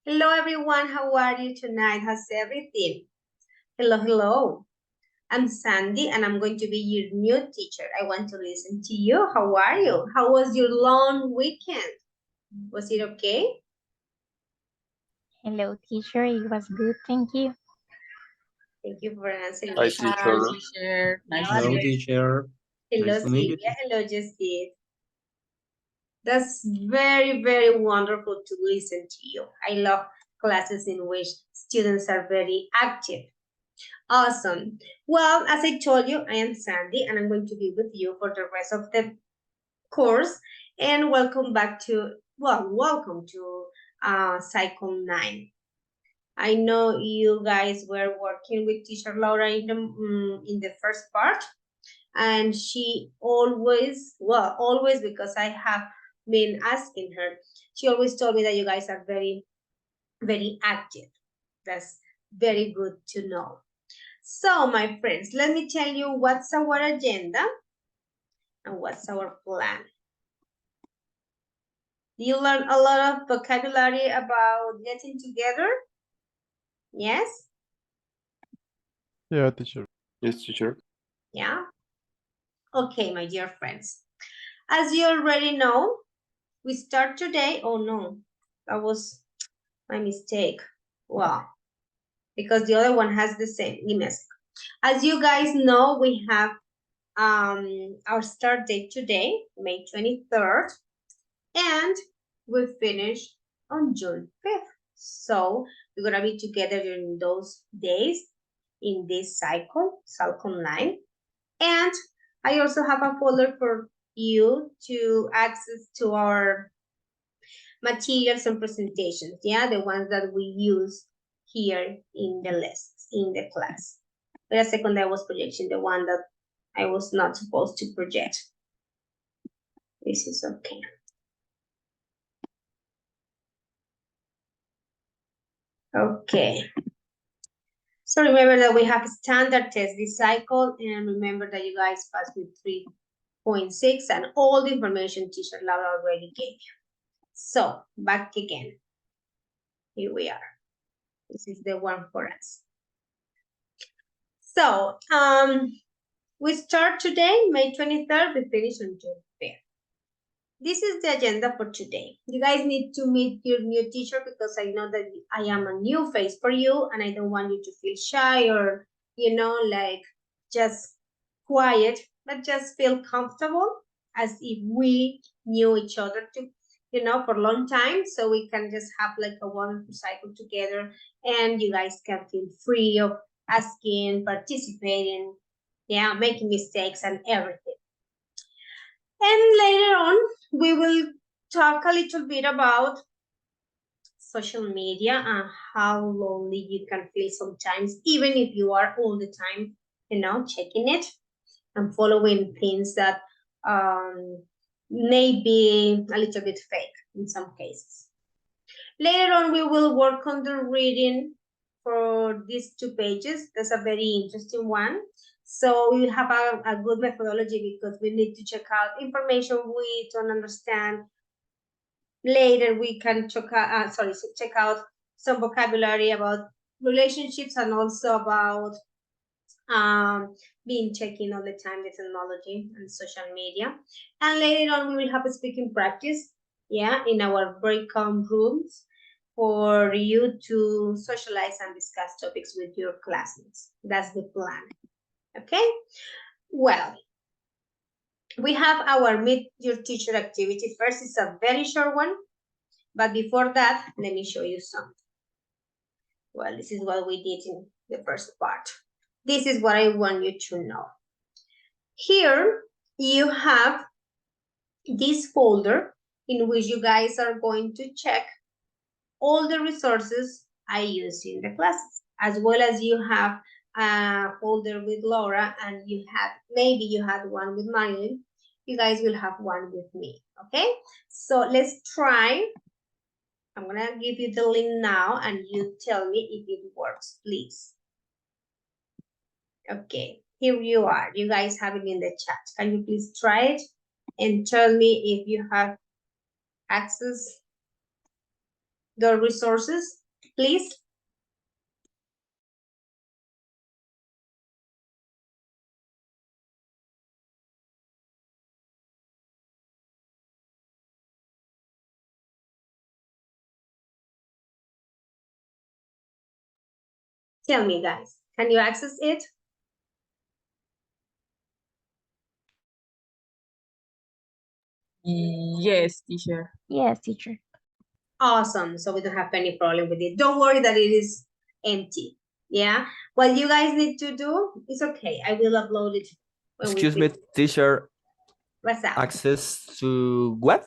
Hello, everyone. How are you tonight? How's everything? Hello, hello. I'm Sandy, and I'm going to be your new teacher. I want to listen to you. How are you? How was your long weekend? Was it okay? Hello, teacher. It was good, thank you. Thank you for answering Hi, my teacher. call. Teacher. Nice to Hello, meet teacher. Hello, Nice to meet you. Sylvia. Hello, Justin. That's very, very wonderful to listen to you. I love classes in which students are very active. Awesome. Well, as I told you, I am Sandy, and I'm going to be with you for the rest of the course. And welcome back to, welcome to Cycle 9. I know you guys were working with teacher Laura in the first part, and she always, always because I have been asking her, she always told me that you guys are very, very active. That's very good to know. So, my friends, let me tell you what's our agenda and what's our plan. You learn a lot of vocabulary about getting together? Yes? Yeah, teacher. Yes, teacher. Yeah? Okay, my dear friends. As you already know, we start today. Oh no, that was my mistake. Well, because the other one has the same image. As you guys know, we have our start date today, May 23rd, and we finish on June 5th. So we're gonna be together during those days in this cycle 9. And I also have a folder for you to access to our materials and presentations, yeah, the ones that we use here in the lessons, in the class. Wait a second, I was projecting the one that I was not supposed to project. This is okay. Okay. So remember that we have standard test this cycle, and remember that you guys passed with 3.6 and all the information teacher Laura already gave you. So back again. Here we are. This is the one for us. So we start today, May 23rd, we finish on June 5th. This is the agenda for today. You guys need to meet your new teacher because I know that I am a new face for you and I don't want you to feel shy or, like just quiet, but just feel comfortable as if we knew each other for a long time. So we can just have like a wonderful cycle together and you guys can feel free of asking, participating, making mistakes and everything. And later on, we will talk a little bit about social media and how lonely you can feel sometimes, even if you are all the time, checking it and following things that may be a little bit fake in some cases. Later on, we will work on the reading for these 2 pages. That's a very interesting one. So we have a good methodology because we need to check out information we don't understand. Later, we can check out some vocabulary about relationships and also about being checking all the time the technology and social media. And later on, we will have a speaking practice, in our breakout rooms for you to socialize and discuss topics with your classmates. That's the plan. Okay? Well, we have our Meet Your Teacher activity. First, it's a very short one, but before that, let me show you something. Well, this is what we did in the first part. This is what I want you to know. Here, you have this folder in which you guys are going to check all the resources I use in the classes, as well as you have a folder with Laura and maybe you had one with Marilyn. You guys will have one with me, okay? So let's try. I'm gonna give you the link now and you tell me if it works, please. Okay, here you are. You guys have it in the chat. Can you please try it and tell me if you have access? the resources, please? Tell me, guys, can you access it? Yes, teacher. Yes, teacher. Awesome. So we don't have any problem with it. Don't worry that it is empty. Yeah. What you guys need to do is okay. I will upload it. Excuse me, teacher. What's up? Access to what?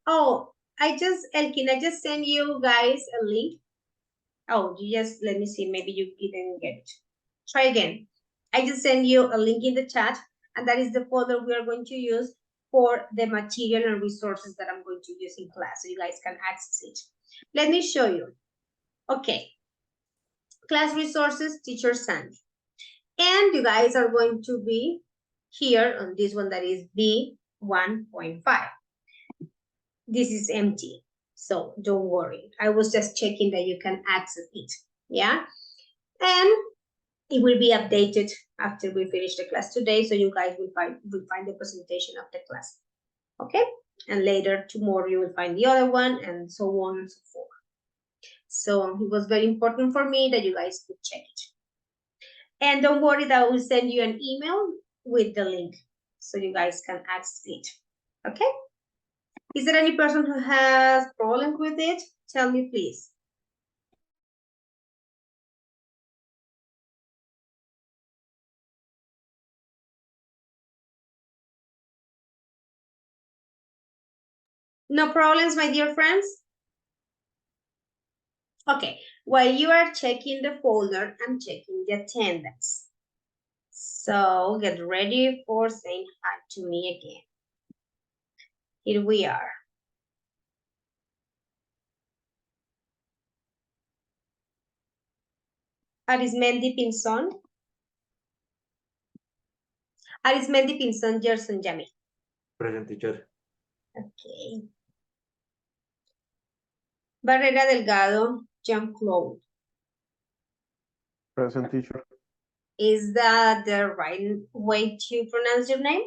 Oh, Elkin, I just sent you guys a link. Oh, you just, let me see. Maybe you didn't get it. Try again. I just sent you a link in the chat, and that is the folder we are going to use for the material and resources that I'm going to use in class, so you guys can access it. Let me show you. Okay. Class resources, teacher sent. And you guys are going to be here on this one that is B1.5. This is empty, so don't worry. I was just checking that you can access it, yeah? And it will be updated after we finish the class today, so you guys will find the presentation of the class, okay? And later, tomorrow, you will find the other one, and so on and so forth. So it was very important for me that you guys could check it. And don't worry that I will send you an email with the link so you guys can access it, okay? Is there any person who has problem with it? Tell me, please. No problems, my dear friends? Okay, while you are checking the folder, I'm checking the attendance. So get ready for saying hi to me again. Here we are. Arismendi Pinzon. Arismendi Pinzon Gerson Yami. Present, teacher. Okay. Barrera Delgado, Jean-Claude. Present, teacher. Is that the right way to pronounce your name?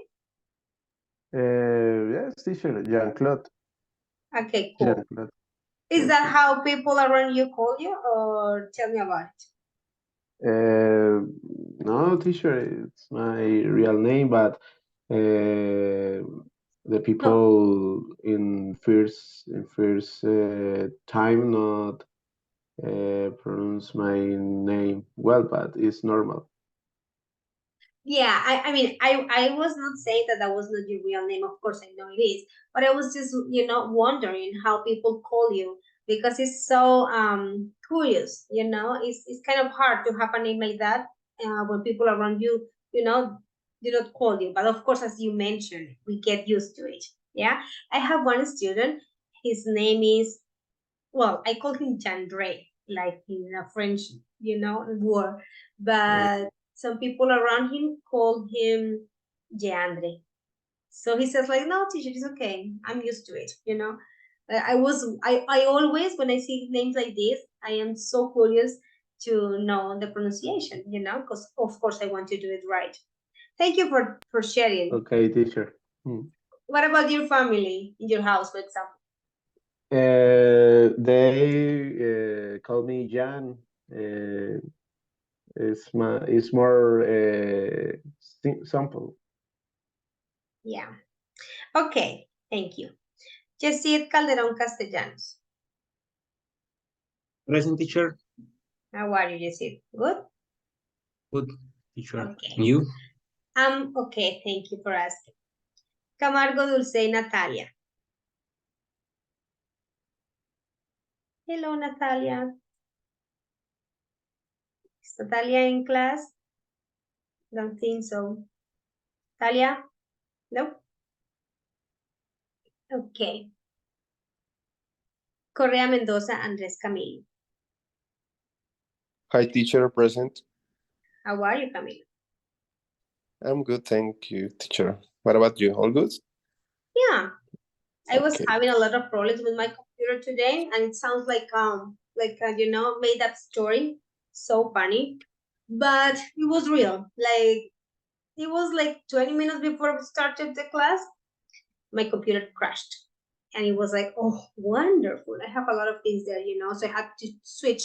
Yes, teacher. Jean-Claude. Okay, cool. Jean-Claude. Is that how people around you call you, or tell me about it? No, teacher, it's my real name, but the people in first time not pronounce my name well, but it's normal. Yeah, I mean, I was not saying that that was not your real name. Of course, I know it is, but I was just, wondering how people call you, because it's so curious. It's kind of hard to have a name like that when people around you, do not call you. But of course, as you mentioned, we get used to it. Yeah, I have one student. His name is, well, I call him Jandre, like in a French, word, but some people around him call him Jeandre. So he says like, no, teacher, it's okay. I'm used to it. I always, when I see names like this, I am so curious to know the pronunciation, because of course I want to do it right. Thank you for sharing. Okay, teacher. What about your family in your house, for example? They call me Jan. It's more simple. Yeah. Okay, thank you. Yesid Calderon Castellanos. Present, teacher. How are you, Yesid? Good? Good, teacher. Okay. You? Okay, thank you for asking. Camargo Dulce Natalia. Hello, Natalia. Is Natalia in class? Don't think so. Natalia? No? Okay. Correa Mendoza, Andres Camilo. Hi, teacher, present. How are you, Camilo? I'm good, thank you, teacher. What about you? All good? Yeah. I was Okay. having a lot of problems with my computer today, and it sounds like you know, made up story. So funny, but it was real. Like it was like 20 minutes before we started the class, my computer crashed, and it was like, oh, wonderful. I have a lot of things there, you know, so I had to switch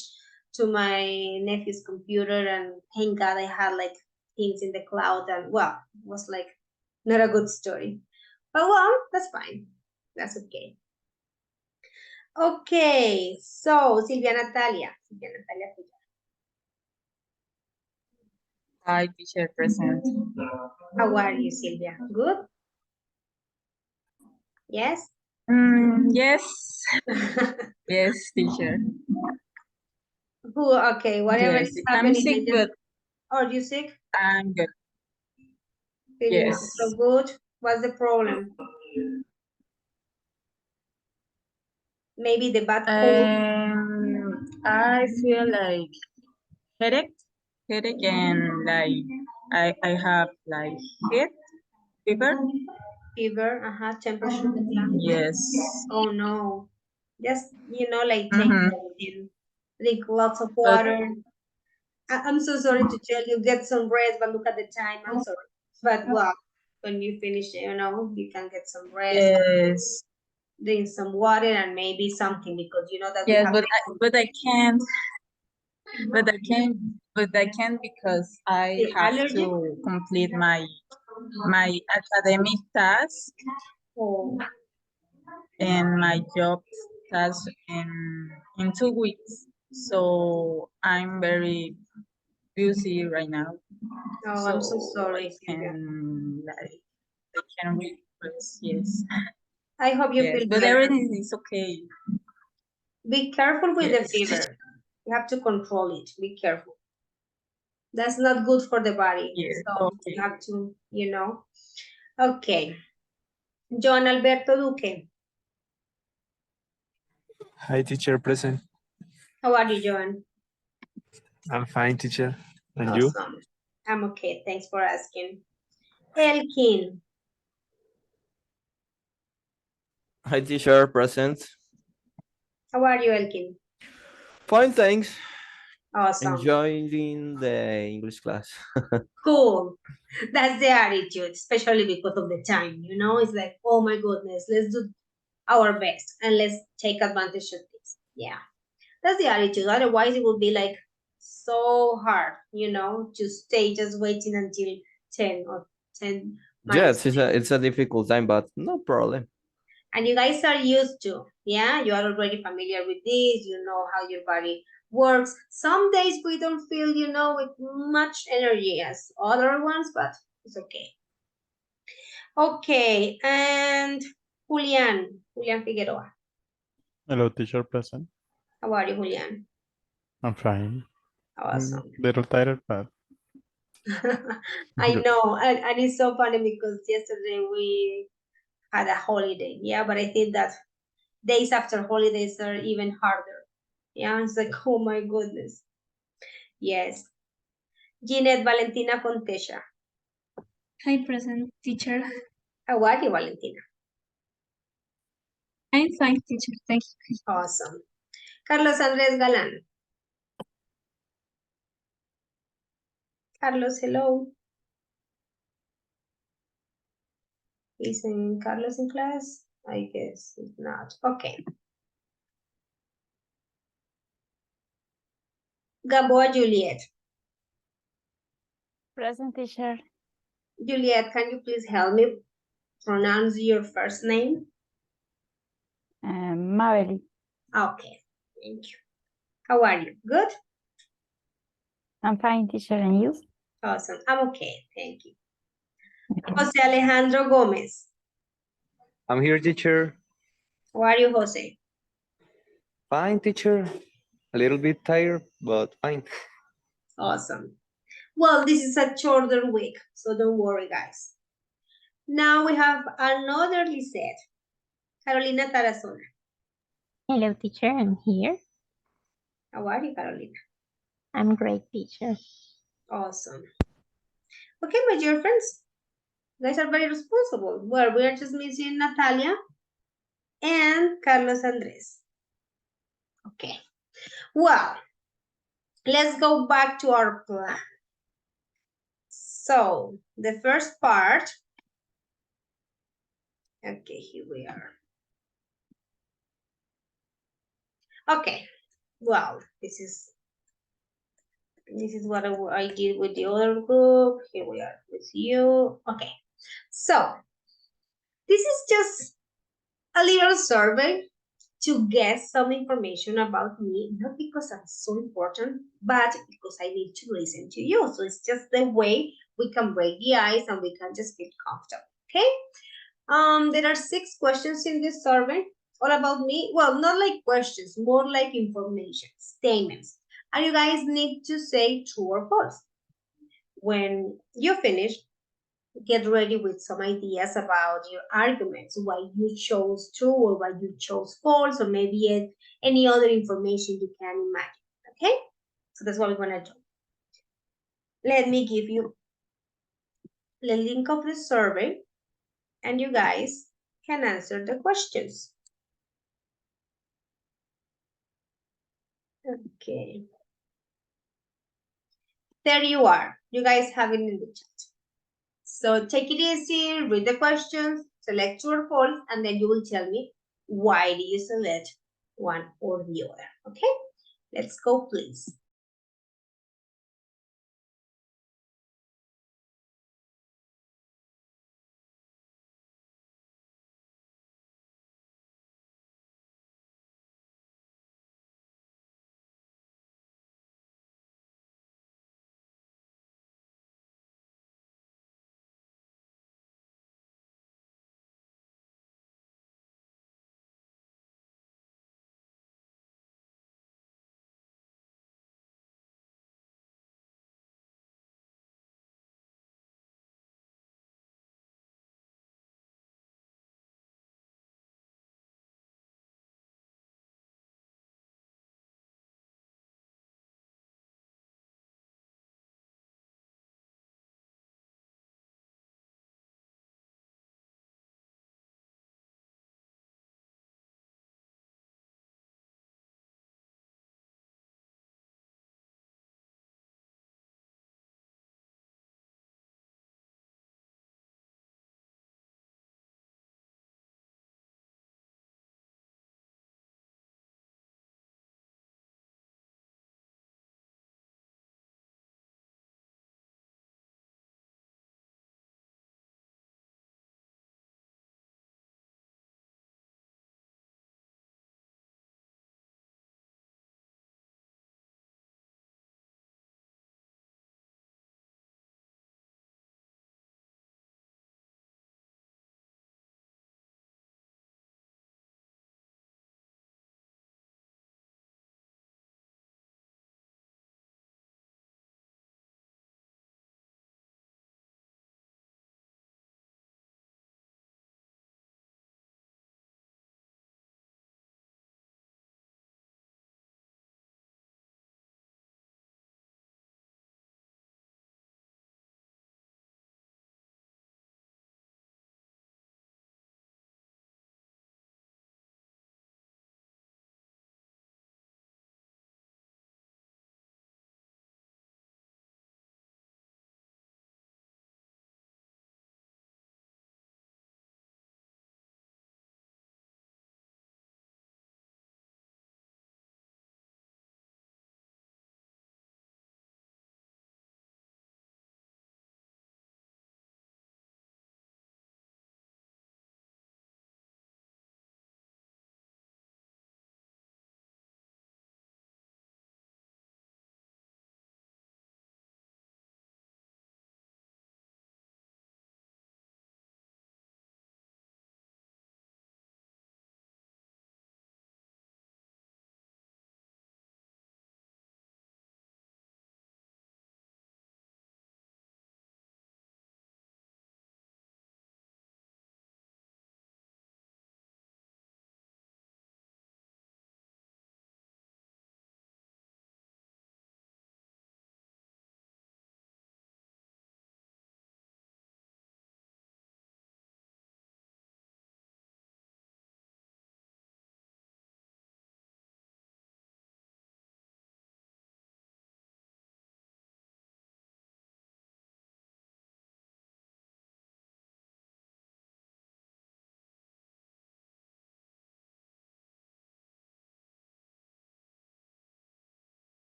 to my nephew's computer, and thank God I had like things in the cloud, and well, it was like not a good story. But well, that's fine. That's okay. Okay, so Silvia Natalia. Silvia Natalia. Hi, teacher present. How are you, Silvia? Good? Yes? Yes, yes, teacher. Who, okay, whatever Yes, is I'm happening. sick, but Are you sick? I'm good. Feeling not Yes. so good? What's the problem? Maybe the bad cold? I feel like headache, and like I have like head fever. Fever, temperature decline. Yes. Oh no. Just, you know, like take Mm-hmm. medicine, drink lots of But water. I'm so sorry to tell you, get some rest, but look at the time. I'm sorry. But well, when you finish, you know, you can get some rest, yes, drink some water, and maybe something, because you know that we yes, have but I can't, but I can't because I the have allergy. to complete my academic task Oh, and my job task in 2 weeks. So I'm very busy right now. oh, I'm so So sorry, Silvia. I can request, yes. I hope you Yes, feel but better. everything is okay. Be careful with the Yes. fever. You have to control it. Be careful. That's not good for the body. Yes, So okay. you have to, you know. Okay. John Alberto Duque. Hi, teacher present. How are you, John? I'm fine, teacher. And you? Awesome. I'm okay. Thanks for asking. Elkin. Hi, teacher, present. How are you, Elkin? Fine, thanks. Awesome. Enjoying the English class. Cool. That's the attitude, especially because of the time, you know? It's like, oh my goodness, let's do our best and let's take advantage of this. Yeah. That's the attitude. Otherwise, it would be like so hard, you know, to stay just waiting until 10 or 10 minus. Yes, it's a difficult time, but no problem. And you guys are used to, yeah, you are already familiar with this, you know how your body works. Some days we don't feel, you know, with much energy as other ones, but it's okay. Okay, and Julian Figueroa. Hello, teacher present. How are you, Julian? I'm fine. Awesome. Little tired, but I good. know, and it's so funny because yesterday we had a holiday, yeah, but I think that days after holidays are even harder. Yeah, it's like, oh my goodness. Yes. Ginette Valentina Contesha. Hi, present teacher. How are you, Valentina? I'm fine, teacher. Thank you. Awesome. Carlos Andrés Galán. Carlos, hello. Isn't Carlos in class? I guess it's not. Okay. Gamboa Juliet. Present teacher. Juliet, can you please help me pronounce your first name? Mabel. Okay, thank you. How are you? Good? I'm fine, teacher, and you? Awesome. I'm okay, thank you. Jose Alejandro Gomez. I'm here, teacher. How are you, Jose? Fine, teacher. A little bit tired, but fine. Awesome. Well, this is a shorter week, so don't worry, guys. Now we have another Lisette, Carolina Tarazona. Hello, teacher. I'm here. How are you, Carolina? I'm great, teacher. Awesome. Okay, my dear friends, you guys are very responsible. Well, we are just missing Natalia and Carlos Andres. Okay. Well, let's go back to our plan. So the first part, okay, here we are. Okay, well, this is what I did with the other group. Here we are with you. Okay, so this is just a little survey to get some information about me, not because I'm so important, but because I need to listen to you. So it's just the way we can break the ice and we can just feel comfortable, okay? There are 6 questions in this survey, all about me. Well, not like questions, more like information, statements. And you guys need to say true or false. When you finish, get ready with some ideas about your arguments, why you chose true or why you chose false, or maybe any other information you can imagine, okay? So that's what we're gonna do. Let me give you the link of the survey and you guys can answer the questions. Okay. There you are. You guys have it in the chat. So take it easy, read the questions, select true or false, and then you will tell me why do you select one or the other. Okay? Let's go, please.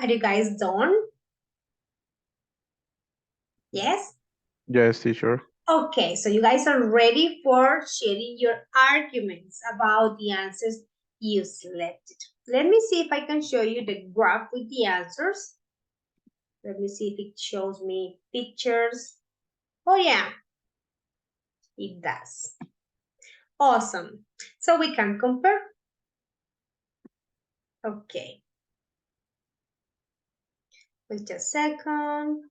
Are you guys done? Yes? Yes, teacher. Okay, so you guys are ready for sharing your arguments about the answers you selected. Let me see if I can show you the graph with the answers. Let me see if it shows me pictures. Oh yeah, it does. Awesome. So we can compare. Okay. Wait a second.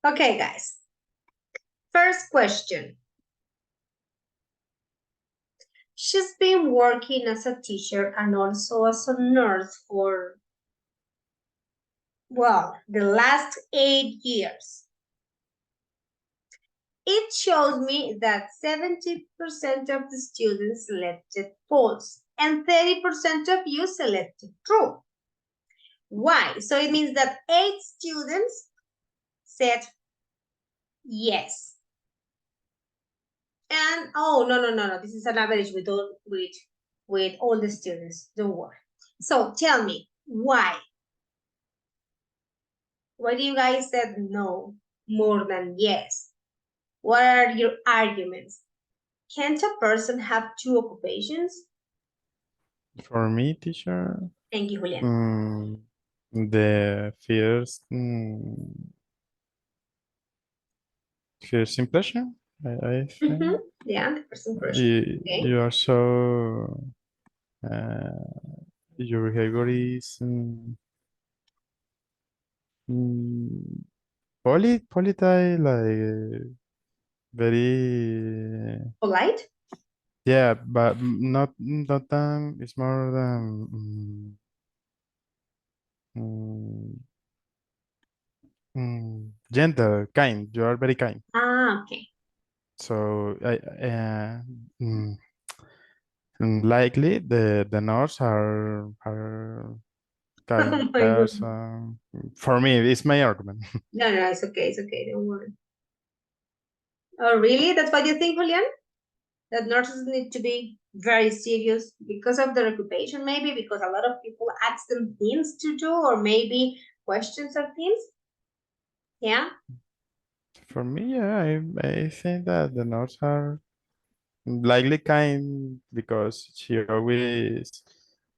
Okay, guys. First question. She's been working as a teacher and also as a nurse for, well, the last 8 years. It shows me that 70% of the students selected false and 30% of you selected true. Why? So it means that 8 students said yes. And oh, no. This is an average with all the students. Don't worry. So tell me, why? Why do you guys said no more than yes? What are your arguments? Can't a person have 2 occupations? For me, teacher, Thank you, Julian. the first impression, I think. Yeah, the first impression. Okay. You are so, your behavior is polite, like very, Polite? yeah, but not than, it's more than gentle, kind. You are very kind. Ah, okay. So likely the Norse are kind Oh my God. person. For me, it's my argument. No, it's okay, don't worry. Oh, really? That's what you think, Julian? That nurses need to be very serious because of their occupation, maybe because a lot of people ask them things to do, or maybe questions of things? Yeah? For me, yeah, I think that the Norse are likely kind because she always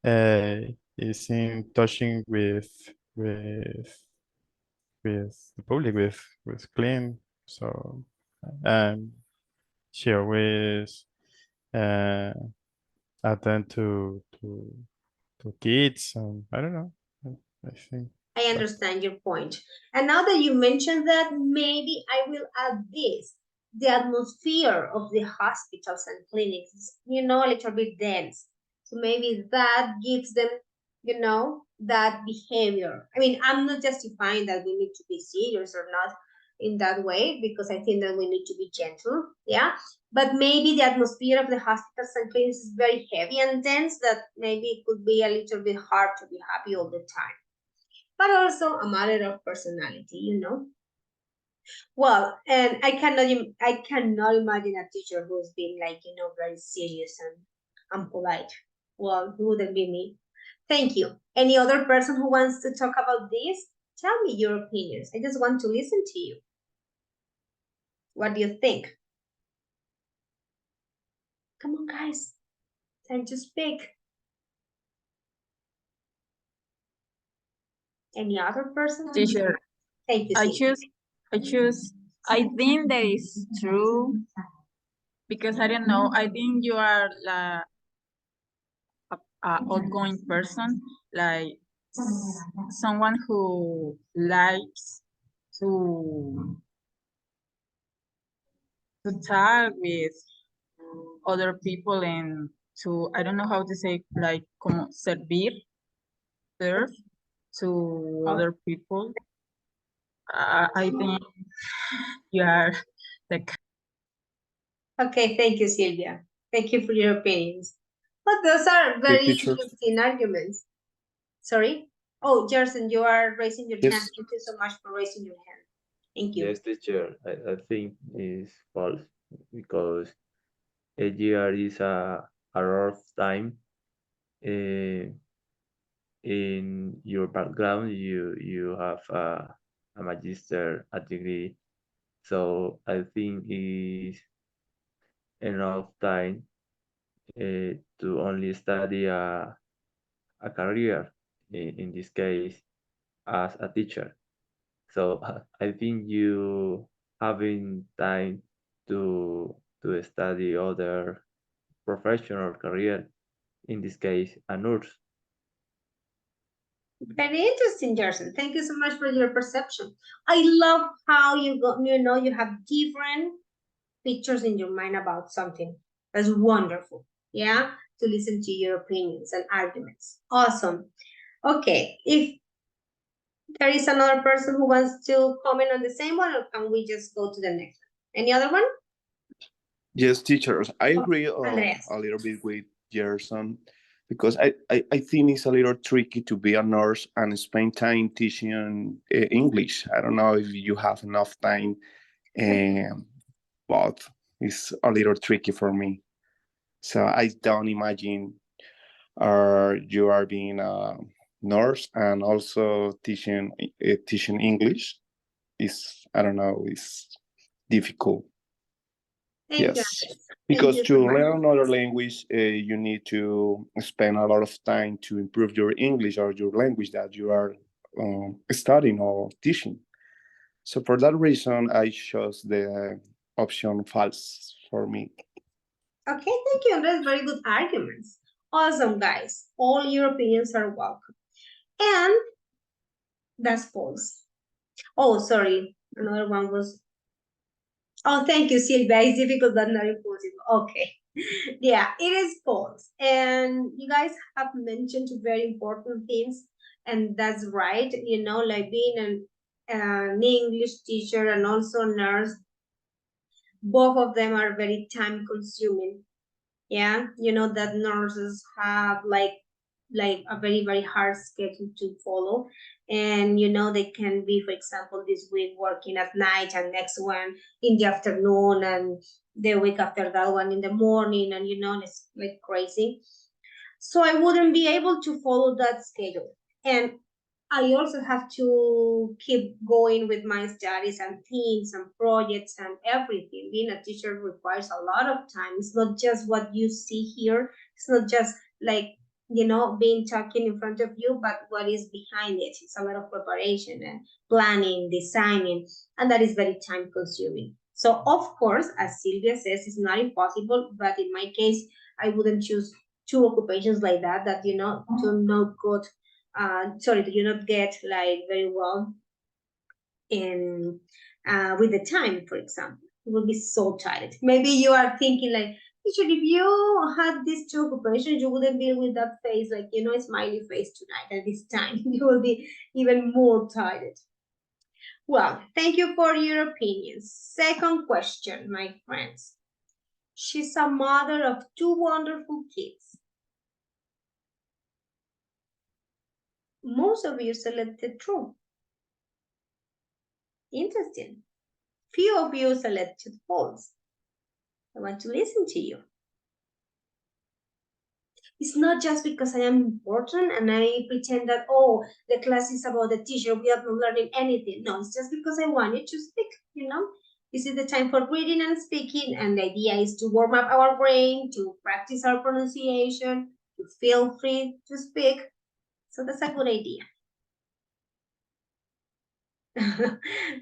uh, is in touching with the public, with clean. So she always uh, attend to kids, and I don't know. I think I understand your point. And now that you mentioned that, maybe I will add this. The atmosphere of the hospitals and clinics is, a little bit dense. So maybe that gives them, that behavior. I mean, I'm not justifying that we need to be serious or not in that way, because I think that we need to be gentle, yeah? But maybe the atmosphere of the hospitals and clinics is very heavy and dense, that maybe it could be a little bit hard to be happy all the time, but also a matter of personality. Well, and I cannot imagine a teacher who's been like, very serious and polite. Well, it wouldn't be me. Thank you. Any other person who wants to talk about this? Tell me your opinions. I just want to listen to you. What do you think? Come on, guys. Time to speak. Any other person? Teacher, Thank you, I Cindy. choose, I think that is true because I don't know, I think you are a outgoing person, like someone who likes to talk with other people and to, I don't know how to say, like, como serve to other people. I think you are the Okay, thank you, Sylvia. Thank you for your opinions. But those are Hey, very teacher. interesting arguments. Sorry? Oh, Jerson, you are raising your hand. Yes. Thank you so much for raising your hand. Thank you. Yes, teacher. I think is false because a year is a lot of time. Uh, in your background, you have a magister, a degree. So I think is enough time to only study a career, in this case, as a teacher. So I think you having time to study other professional career, in this case, a nurse. Very interesting, Jerson. Thank you so much for your perception. I love how you have different pictures in your mind about something. That's wonderful. Yeah, to listen to your opinions and arguments. Awesome. Okay, if there is another person who wants to comment on the same one, or can we just go to the next one? Any other one? Yes, teachers. I agree Andreas. a little bit with Gerson because I think it's a little tricky to be a nurse and spend time teaching English. I don't know if you have enough time, but it's a little tricky for me. So I don't imagine you are being a nurse and also teaching English. Is I don't know. It's difficult. Thank you, Yes, Andres. because Thank to you so much. learn another language, you need to spend a lot of time to improve your English or your language that you are studying or teaching. So for that reason, I chose the option false for me. Okay, thank you, Andres. Very good arguments. Awesome, guys. All your opinions are welcome. And that's false. Oh, sorry. Another one was. Oh, thank you, Silvia. It's difficult but not impossible. Okay. Yeah, it is false. And you guys have mentioned two very important things, and that's right. Like being an English teacher and also nurse, both of them are very time consuming. Yeah, that nurses have like a very, very hard schedule to follow, and they can be, for example, this week working at night and next one in the afternoon, and the week after that one in the morning, and it's like crazy. So I wouldn't be able to follow that schedule, and I also have to keep going with my studies and teams and projects and everything. Being a teacher requires a lot of time. It's not just what you see here. It's not just like, being talking in front of you, but what is behind it. It's a lot of preparation and planning, designing, and that is very time consuming. So of course, as Sylvia says, it's not impossible, but in my case, I wouldn't choose two occupations like that, do not good sorry, do you not get like very well in with the time, for example. You will be so tired. Maybe you are thinking like, teacher, if you had these two occupations, you wouldn't be with that face, like, smiley face tonight at this time. You will be even more tired. Well, thank you for your opinions. Second question, my friends. She's a mother of two wonderful kids. Most of you selected true. Interesting. Few of you selected false. I want to listen to you. It's not just because I am important and I pretend that, oh, the class is about the teacher, we are not learning anything. No, it's just because I wanted to speak, This is the time for reading and speaking, and the idea is to warm up our brain, to practice our pronunciation, to feel free to speak. So that's a good idea.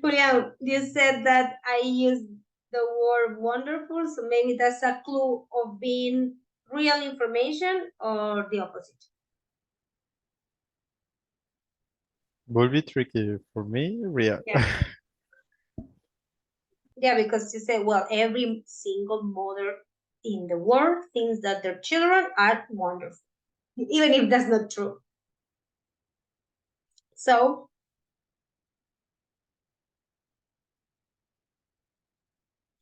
Julian, you said that I used the word wonderful, so maybe that's a clue of being real information or the opposite. Will be tricky for me, real. Yeah. Yeah, because you say, well, every single mother in the world thinks that their children are wonderful, even if that's not true. So,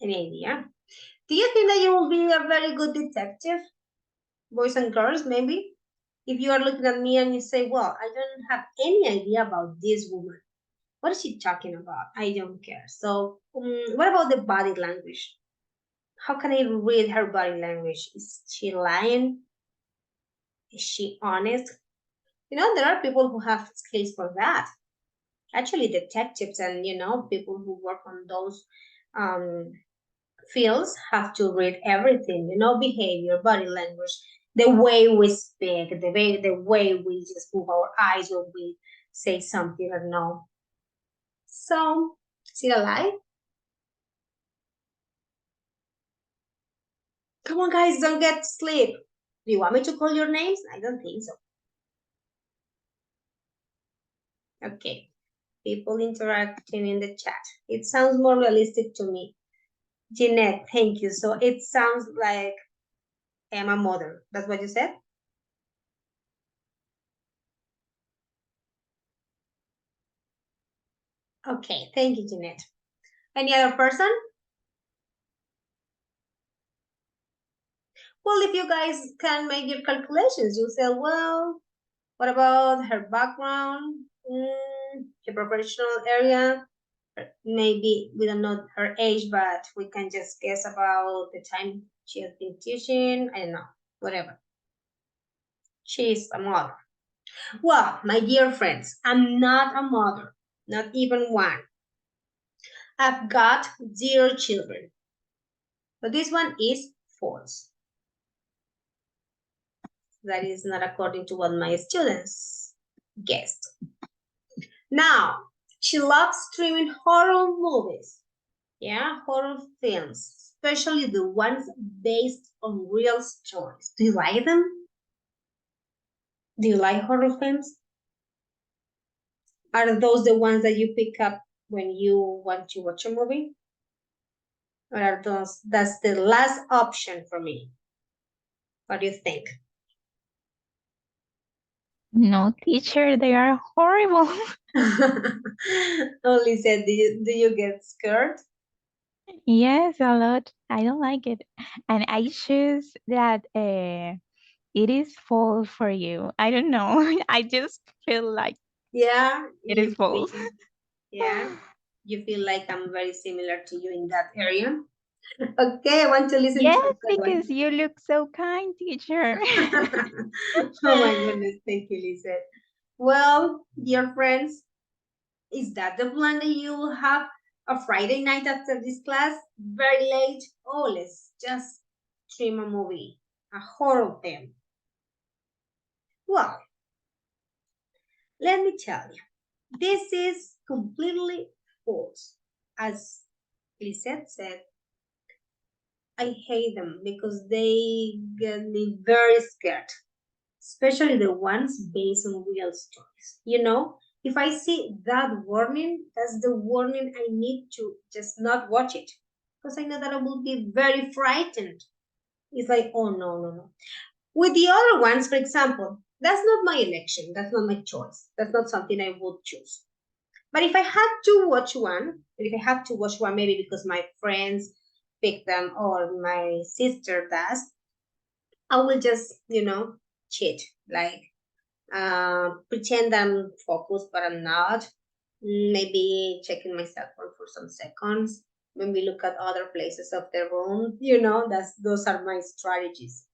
any idea? Do you think that you will be a very good detective? Boys and girls, maybe? If you are looking at me and you say, well, I don't have any idea about this woman. What is she talking about? I don't care. So, what about the body language? How can I read her body language? Is she lying? Is she honest? You know, there are people who have skills for that. Actually, detectives and, people who work on those um, fields have to read everything, behavior, body language, the way we speak, the way we just move our eyes when we say something or no. So, is it a lie? Come on, guys, don't get sleep. Do you want me to call your names? I don't think so. Okay, people interacting in the chat. It sounds more realistic to me. Jeanette, thank you. So it sounds like I'm a mother. That's what you said? Okay, thank you, Jeanette. Any other person? Well, if you guys can make your calculations, you say, well, what about her background, her professional area? Maybe we don't know her age, but we can just guess about the time she has been teaching. I don't know, whatever. She's a mother. Well, my dear friends, I'm not a mother, not even one. I've got 0 children. But this one is false. That is not according to what my students guessed. Now, she loves streaming horror movies. Yeah, horror films, especially the ones based on real stories. Do you like them? Do you like horror films? Are those the ones that you pick up when you want to watch a movie? Or are that's the last option for me? What do you think? No, teacher, they are horrible. Only said, do you get scared? Yes, a lot. I don't like it. And I choose that it is false for you. I don't know. I just feel like Yeah, it is false. yeah, you feel like I'm very similar to you in that area. Okay, I want to listen to Yes, that one. because you look so kind, teacher. Oh my goodness, thank you, Lizette. Well, dear friends, is that the plan that you will have a Friday night after this class? Very late? Oh, let's just stream a movie, a horror film. Well, let me tell you, this is completely false. As Lisette said, I hate them because they get me very scared, especially the ones based on real stories. If I see that warning, that's the warning I need to just not watch it because I know that I will be very frightened. It's like, oh no, no, no. With the other ones, for example, that's not my election, that's not my choice, that's not something I would choose. But if I had to watch one, maybe because my friends pick them or my sister does, I will just, cheat, like pretend I'm focused, but I'm not. Maybe checking my cell phone for some seconds. Maybe look at other places of the room. Those are my strategies.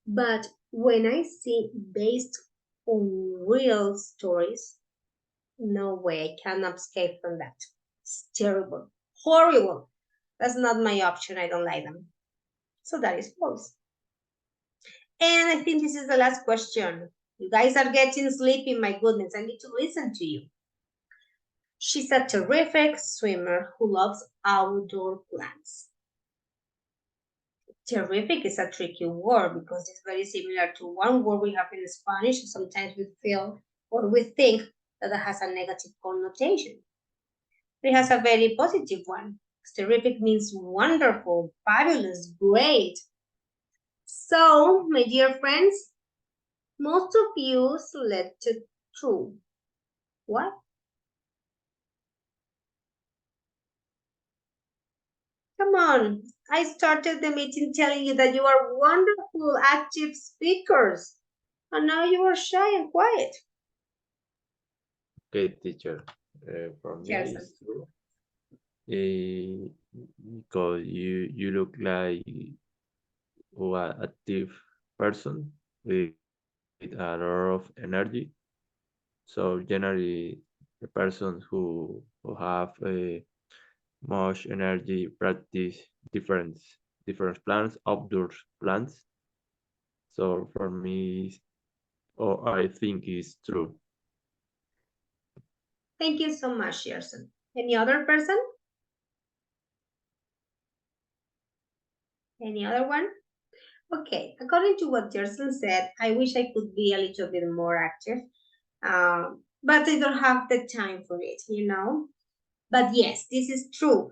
But when I see based on real stories, no way, I cannot escape from that. It's terrible, horrible. That's not my option. I don't like them. So that is false. And I think this is the last question. You guys are getting sleepy, my goodness. I need to listen to you. She's a terrific swimmer who loves outdoor plants. Terrific is a tricky word because it's very similar to one word we have in Spanish. Sometimes we feel or we think that it has a negative connotation. It has a very positive one. Terrific means wonderful, fabulous, great. So, my dear friends, most of you selected true. What? Come on. I started the meeting telling you that you are wonderful, active speakers. And now you are shy and quiet. Okay, teacher. For me, Yes. it's true. Because you look like an active person with a lot of energy. So generally, the persons who have much energy practice different plans, outdoors plans. So for me, or I think it's true. Thank you so much, Gerson. Any other person? Any other one? Okay, according to what Gerson said, I wish I could be a little bit more active, but I don't have the time for it, you know. But yes, this is true.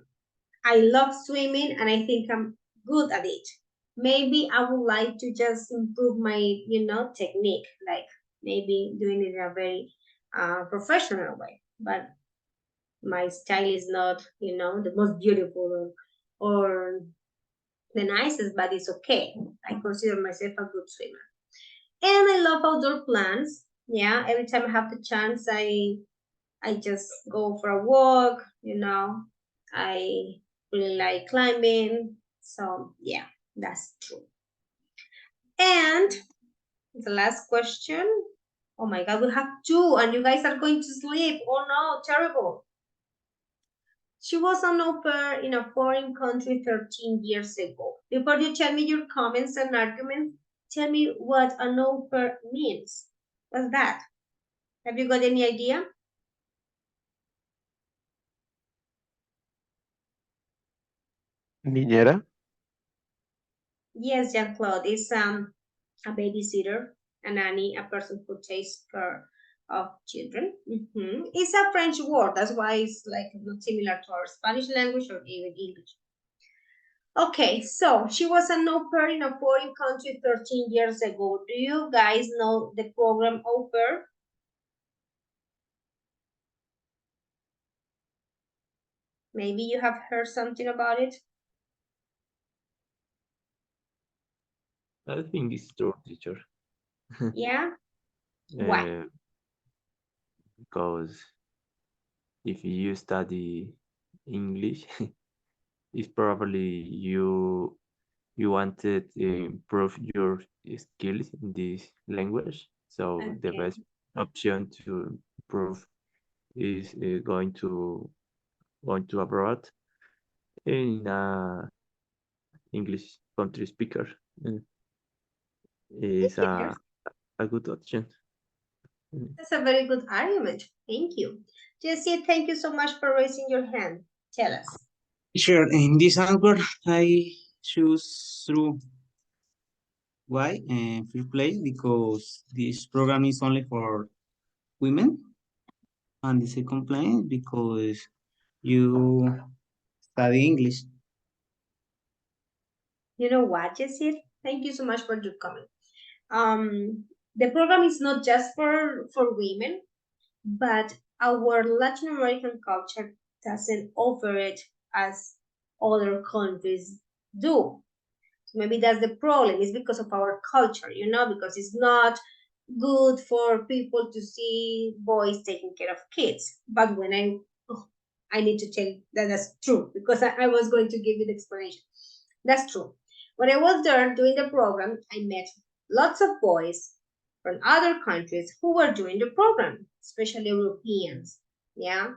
I love swimming and I think I'm good at it. Maybe I would like to just improve my, technique, like maybe doing it in a very professional way. But my style is not, the most beautiful or the nicest, but it's okay. I consider myself a good swimmer. And I love outdoor plants. Yeah, every time I have the chance, I just go for a walk, I really like climbing. So yeah, that's true. And the last question. Oh my God, we have two, and you guys are going to sleep. Oh no, terrible. She was an au pair in a foreign country 13 years ago. Before you tell me your comments and arguments, tell me what an au pair means. What's that? Have you got any idea? Niñera. Yes, Jean-Claude is a babysitter, a nanny, a person who takes care of children. It's a French word, that's why it's like not similar to our Spanish language or even English. Okay, so she was an au pair in a foreign country 13 years ago. Do you guys know the program au pair? Maybe you have heard something about it. I think it's true, teacher. Yeah? Why? Because if you study English, it's probably you wanted to improve your skills in this language. So the Okay. best option to improve is going to abroad in a English country speaker. Is Yes, a good option. that's a very good argument. Thank you. Jessie, thank you so much for raising your hand. Tell us. Sure, in this answer, I choose through why free play because this program is only for women, and the second point because you study English. You know what, Jessie? Thank you so much for your comment. The program is not just for women, but our Latin American culture doesn't offer it as other countries do. So maybe that's the problem. It's because of our culture, because it's not good for people to see boys taking care of kids. But when I need to tell you that that's true because I was going to give you the explanation. That's true. When I was there doing the program, I met lots of boys from other countries who were doing the program, especially Europeans. Yeah,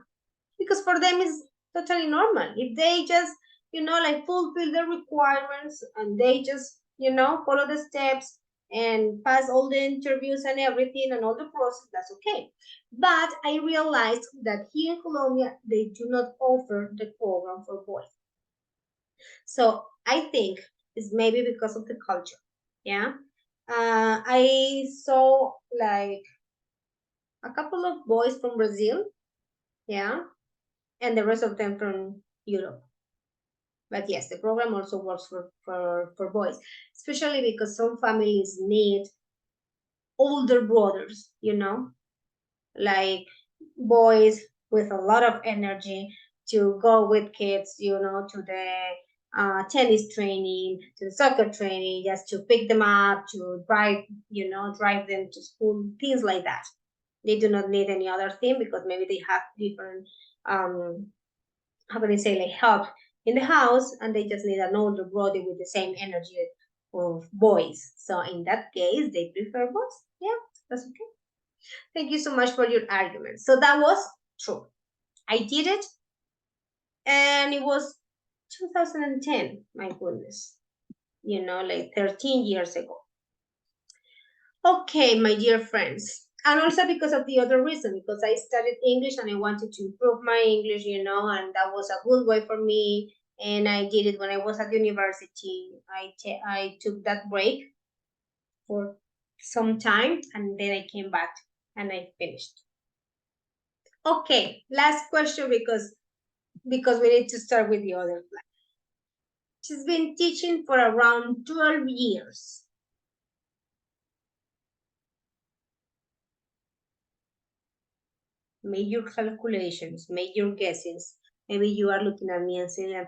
because for them it's totally normal. If they just, like fulfill the requirements and they just, follow the steps and pass all the interviews and everything and all the process, that's okay. But I realized that here in Colombia, they do not offer the program for boys. So I think it's maybe because of the culture. Yeah. I saw like a couple of boys from Brazil. Yeah. And the rest of them from Europe. But yes, the program also works for boys, especially because some families need older brothers, like boys with a lot of energy to go with kids, to the tennis training, to the soccer training, just to pick them up, to drive, drive them to school, things like that. They do not need any other thing because maybe they have different, how can I say, like help in the house, and they just need an older brother with the same energy of boys. So in that case, they prefer boys. Yeah, that's okay. Thank you so much for your argument. So that was true. I did it, and it was 2010. My goodness, like 13 years ago. Okay, my dear friends. And also because of the other reason, because I studied English and I wanted to improve my English, and that was a good way for me. And I did it when I was at university. I took that break for some time, and then I came back and I finished. Okay, last question because we need to start with the other class. She's been teaching for around 12 years. Make your calculations, make your guesses. Maybe you are looking at me and saying,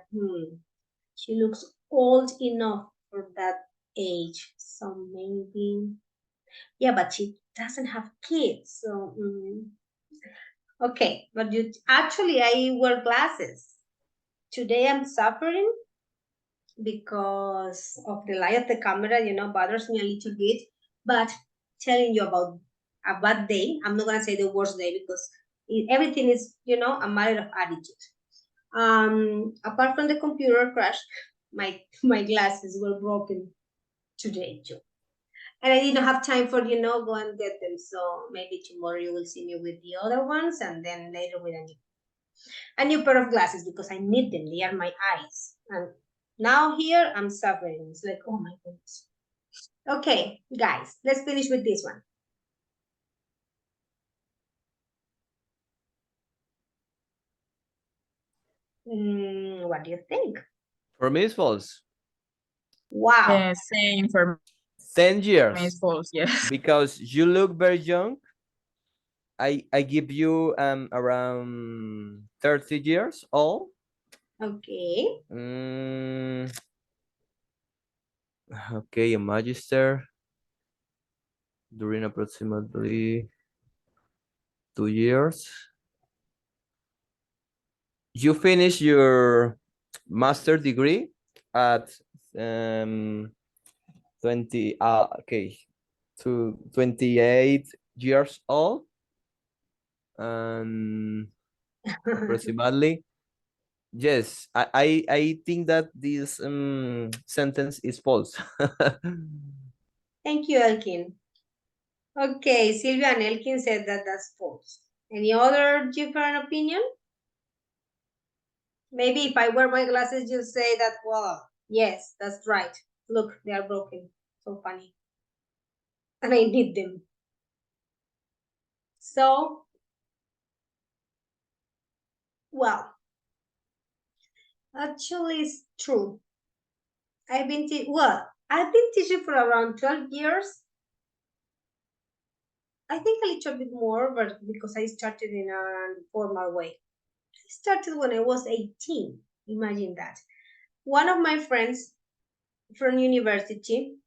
she looks old enough for that age. So maybe, yeah, but she doesn't have kids. So, okay, but actually, I wear glasses. Today I'm suffering because of the light of the camera, bothers me a little bit. But telling you about a bad day, I'm not gonna say the worst day because everything is, a matter of attitude. Apart from the computer crash, my glasses were broken today too, and I didn't have time for go and get them. So maybe tomorrow you will see me with the other ones, and then later with a new pair of glasses because I need them. They are my eyes, and now here I'm suffering. It's like, oh my goodness. Okay, guys, let's finish with this one. What do you think? For me, it's false. Wow. Yeah, same for 10 me. years. It's false. Yes. Because you look very young. I give you around 30 years old. Okay. Okay, a magister during approximately 2 years. You finish your master degree at 28 years old, and approximately. Yes, I think that this sentence is false. Thank you, Elkin. Okay, Sylvia and Elkin said that that's false. Any other different opinion? Maybe if I wear my glasses, you'll say that, well, yes, that's right. Look, they are broken. So funny. And I need them. So, well, actually, it's true. I've been teaching for around 12 years. I think a little bit more, but because I started in a formal way. I started when I was 18. Imagine that. One of my friends from university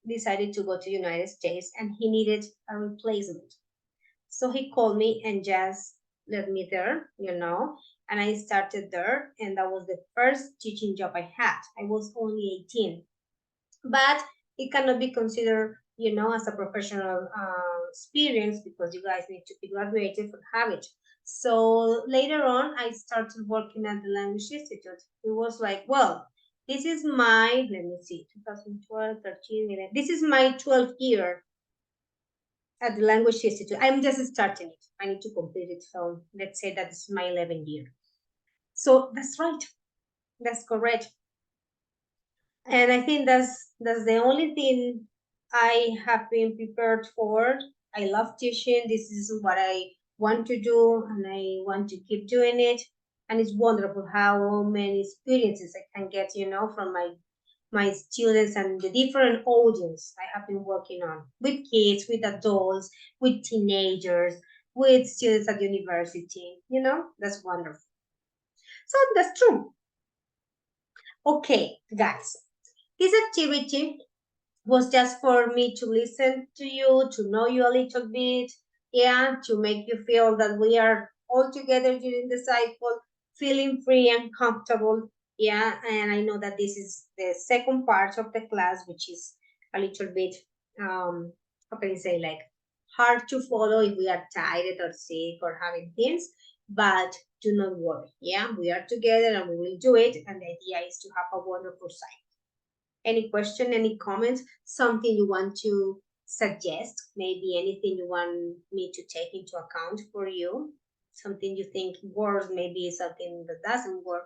decided to go to United States and he needed a replacement. So he called me and just let me there, and I started there, and that was the first teaching job I had. I was only 18, but it cannot be considered, as a professional experience because you guys need to be graduated for have it. So later on, I started working at the Language Institute. It was like, well, this is my, let me see, 2012, 13, 11. This is my 12th year at the Language Institute. I'm just starting it. I need to complete it. So let's say that is my 11th year. So that's right. That's correct. And I think that's the only thing I have been prepared for. I love teaching. This is what I want to do, and I want to keep doing it. And it's wonderful how many experiences I can get, from my students and the different audience I have been working on with kids, with adults, with teenagers, with students at university. That's wonderful. So that's true. Okay, guys, this activity was just for me to listen to you, to know you a little bit, yeah, to make you feel that we are all together during the cycle, feeling free and comfortable, yeah. And I know that this is the second part of the class, which is a little bit, how can I say, like hard to follow if we are tired or sick or having things, but do not worry, yeah, we are together and we will do it. And the idea is to have a wonderful cycle. Any question, any comments, something you want to suggest, maybe anything you want me to take into account for you, something you think works, maybe something that doesn't work,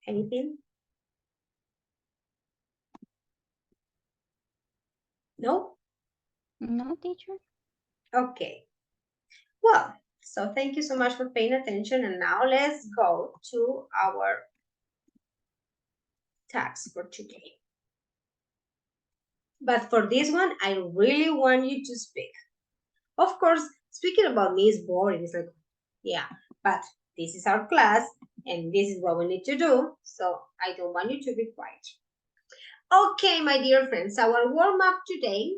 anything? No? No, teacher. Okay. Well, so thank you so much for paying attention. And now let's go to our task for today. But for this one, I really want you to speak. Of course, speaking about me is boring. It's like, yeah, but this is our class and this is what we need to do. So I don't want you to be quiet. Okay, my dear friends, our warm up today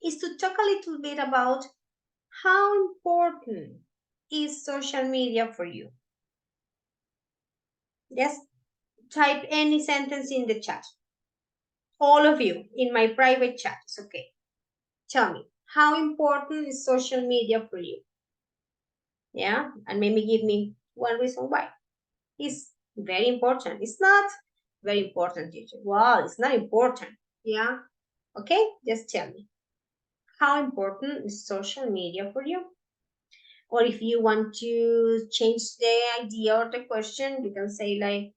is to talk a little bit about how important is social media for you. Just type any sentence in the chat. All of you in my private chat, it's okay. Tell me, how important is social media for you? Yeah, and maybe give me one reason why. It's very important. It's not very important, teacher. Well, it's not important. Yeah. Okay, just tell me. How important is social media for you? Or if you want to change the idea or the question, you can say like,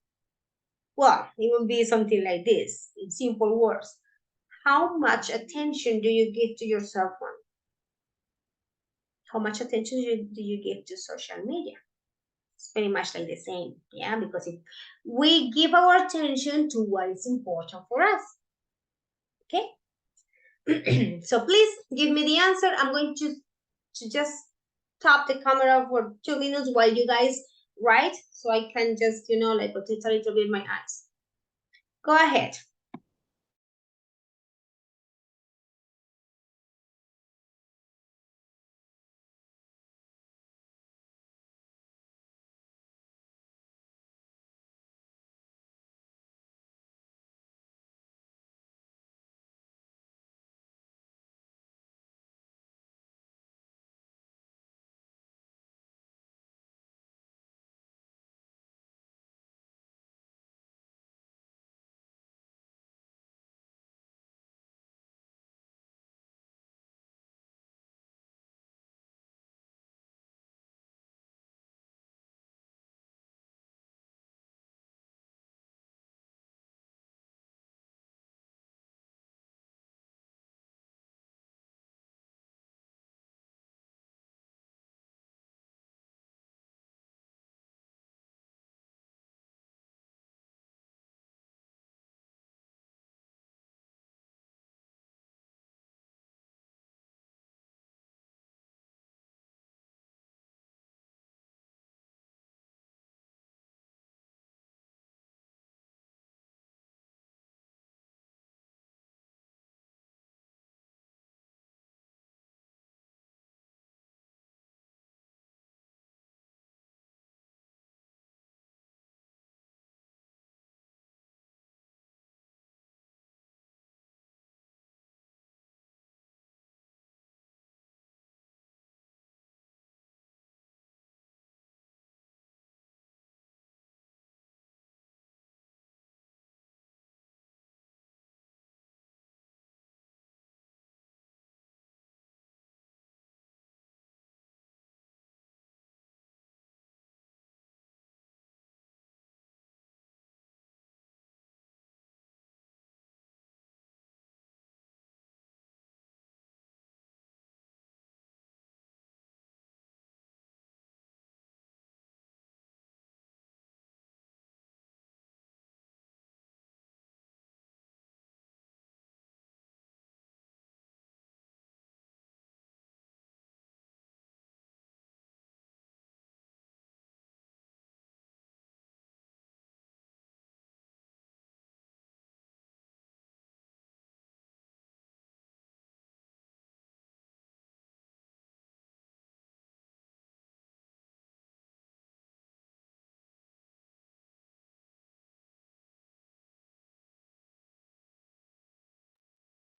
well, it will be something like this in simple words. How much attention do you give to your cell phone? How much attention do you give to social media? It's pretty much like the same, yeah, because if we give our attention to what is important for us, okay? So please give me the answer. I'm going to just stop the camera for 2 minutes while you guys write, so I can just, like protect a little bit my eyes. Go ahead.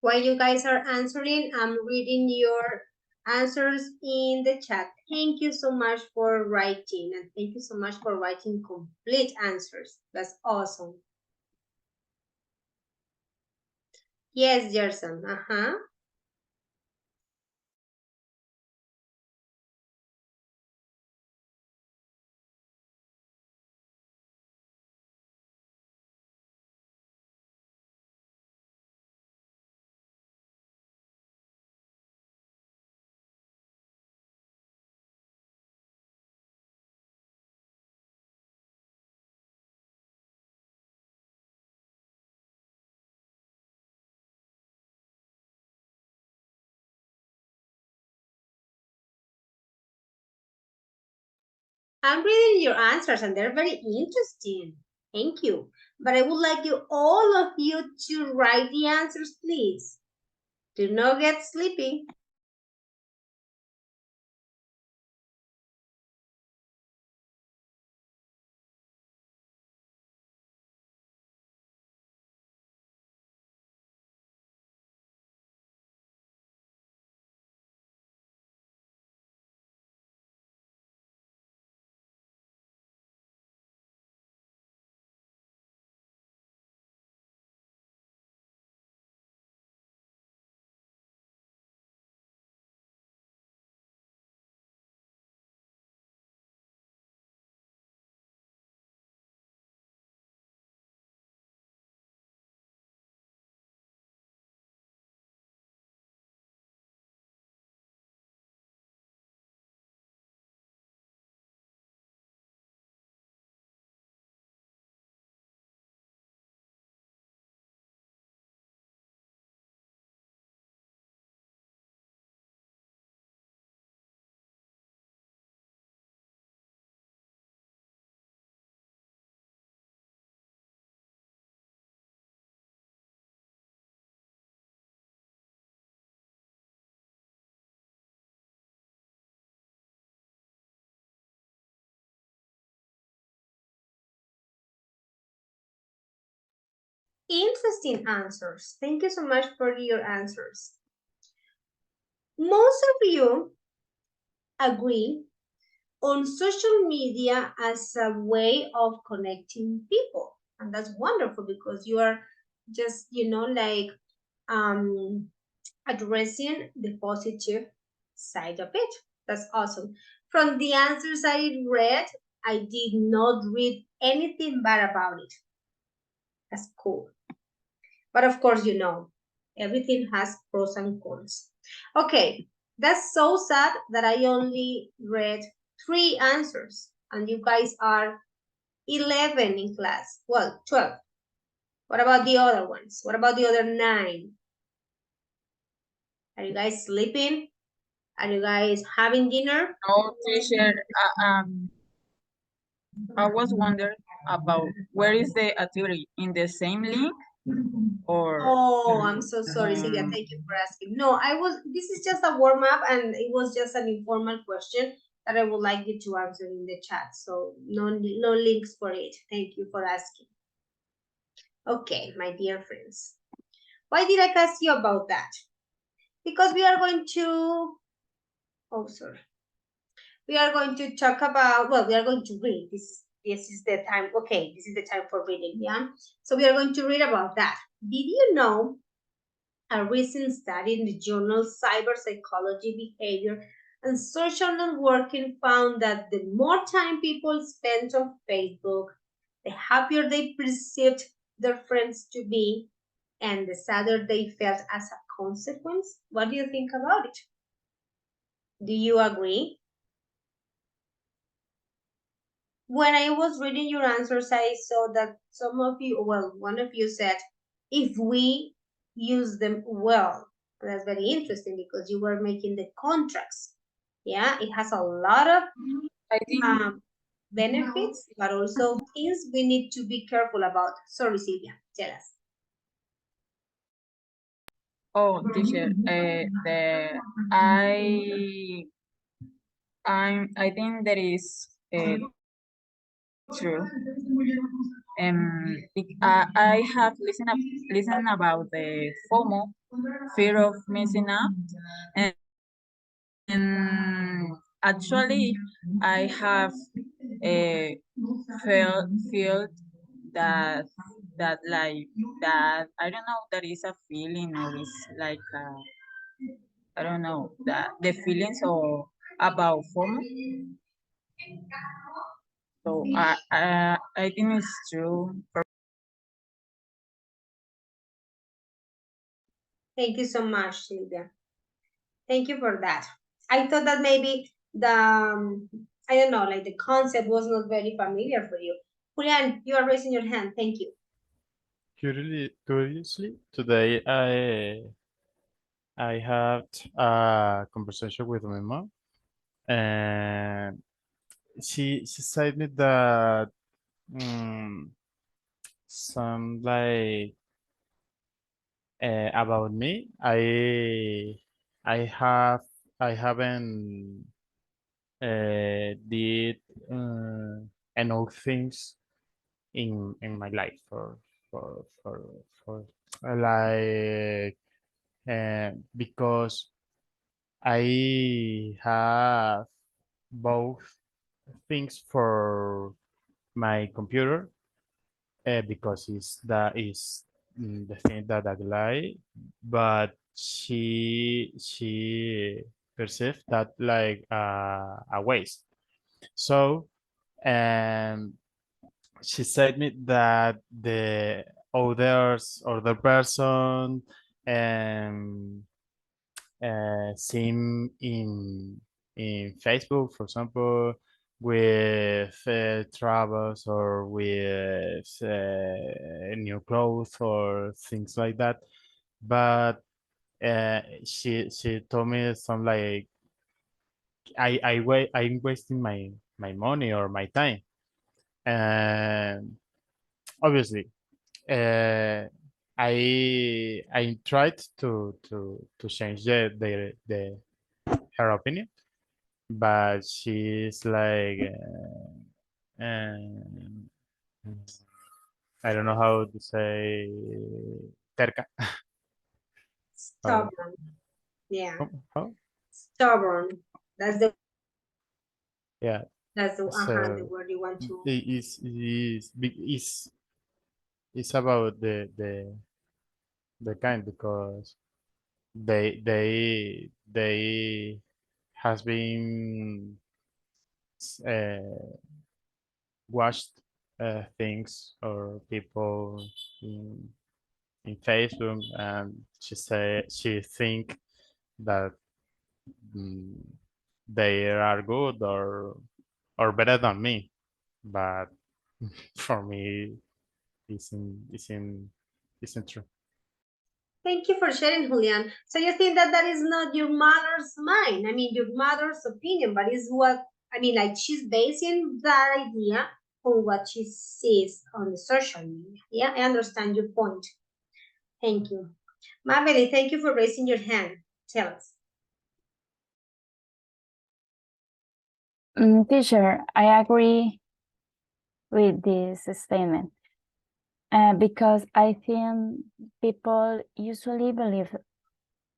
While you guys are answering, I'm reading your answers in the chat. Thank you so much for writing, and thank you so much for writing complete answers. That's awesome. Yes, Gerson. I'm reading your answers and they're very interesting. Thank you. But I would like you, all of you, to write the answers, please. Do not get sleepy. Interesting answers. Thank you so much for your answers. Most of you agree on social media as a way of connecting people. And that's wonderful because you are just, like addressing the positive side of it. That's awesome. From the answers I read, I did not read anything bad about it. That's cool. But of course, everything has pros and cons. Okay, that's so sad that I only read 3 answers and you guys are 11 in class. Well, 12. What about the other ones? What about the other 9? Are you guys sleeping? Are you guys having dinner? No, teacher. I was wondering about where is the activity in the same link or. Oh, I'm so sorry, Sylvia. Thank you for asking. No, this is just a warm up and it was just an informal question that I would like you to answer in the chat. So no links for it. Thank you for asking. Okay, my dear friends. Why did I ask you about that? Because we are going to, we are going to talk about, we are going to read. This is the time. Okay, this is the time for reading, yeah? So we are going to read about that. Did you know a recent study in the journal Cyber Psychology, Behavior, and Social Networking found that the more time people spent on Facebook, the happier they perceived their friends to be, and the sadder they felt as a consequence? What do you think about it? Do you agree? When I was reading your answers, I saw that some of you, one of you said, if we use them well. That's very interesting because you were making the contracts. Yeah, it has a lot of benefits, but also things we need to be careful about. Sorry, Sylvia, tell us. Oh, teacher, I think that is true. I have listened about the FOMO, fear of missing out, and actually I have felt that like that I don't know, that is a feeling, or is like I don't know, that the feelings or about FOMO. So I think it's true. Thank you so much, Silvia. Thank you for that. I thought that maybe the I don't know, like the concept was not very familiar for you. Julian, you are raising your hand. Thank you. Curiously, today I had a conversation with my mom, and she said me that some like about me. I have I haven't did enough things in my life for for for like because I have both things for my computer because the thing that I like, but she perceived that like a waste. So um, she said me that the other person um, seen in Facebook, for example, with travels or with new clothes or things like that. But she told me some like I'm wasting my money or my time, and obviously uh, I tried to change the her opinion, but she's like um, I don't know how to say terca. Or Stubborn. Yeah. how? Stubborn. That's the Yeah. the So word you want to. it's about the kind because they has been uh, watched things or people in in Facebook, and she think that mm, they are good or better than me, but for me, isn't true. Thank you for sharing, Julian. So you think that that is not your mother's mind? I mean, your mother's opinion, but is what I mean. Like she's basing that idea on what she sees on the social media. Yeah, I understand your point. Thank you, Mabel. Thank you for raising your hand. Tell us. Teacher, I agree with this statement because I think people usually believe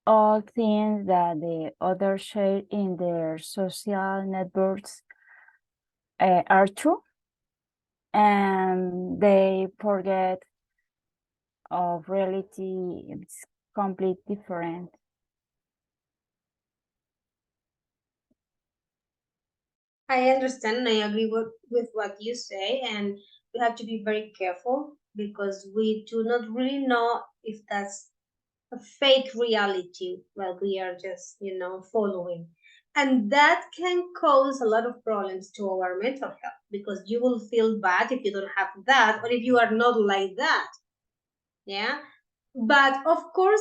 all things that the others share in their social networks are true, and they forget of reality is completely different. I understand and I agree with what you say, and we have to be very careful because we do not really know if that's a fake reality what we are just, following. And that can cause a lot of problems to our mental health because you will feel bad if you don't have that or if you are not like that. Yeah. But of course,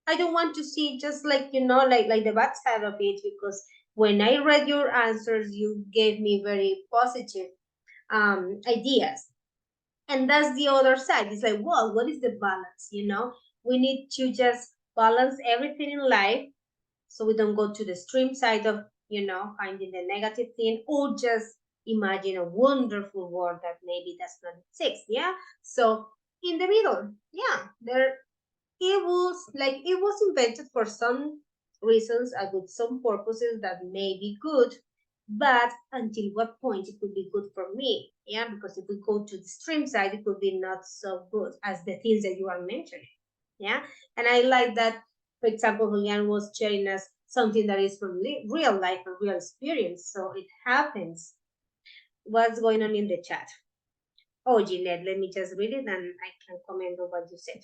I don't want to see just like like the bad side of it because when I read your answers, you gave me very positive ideas, and that's the other side. It's like, well, what is the balance? We need to just balance everything in life so we don't go to the extreme side of finding the negative thing or just imagine a wonderful world that maybe does not exist. Yeah. So in the middle, yeah, there it was invented for some reasons and with some purposes that may be good, but until what point it could be good for me? Yeah, because if we go to the extreme side, it could be not so good as the things that you are mentioning. Yeah, and I like that. For example, Julian was sharing us something that is from real life and real experience, so it happens. What's going on in the chat? Oh, Jeanette, let me just read it and I can comment on what you said.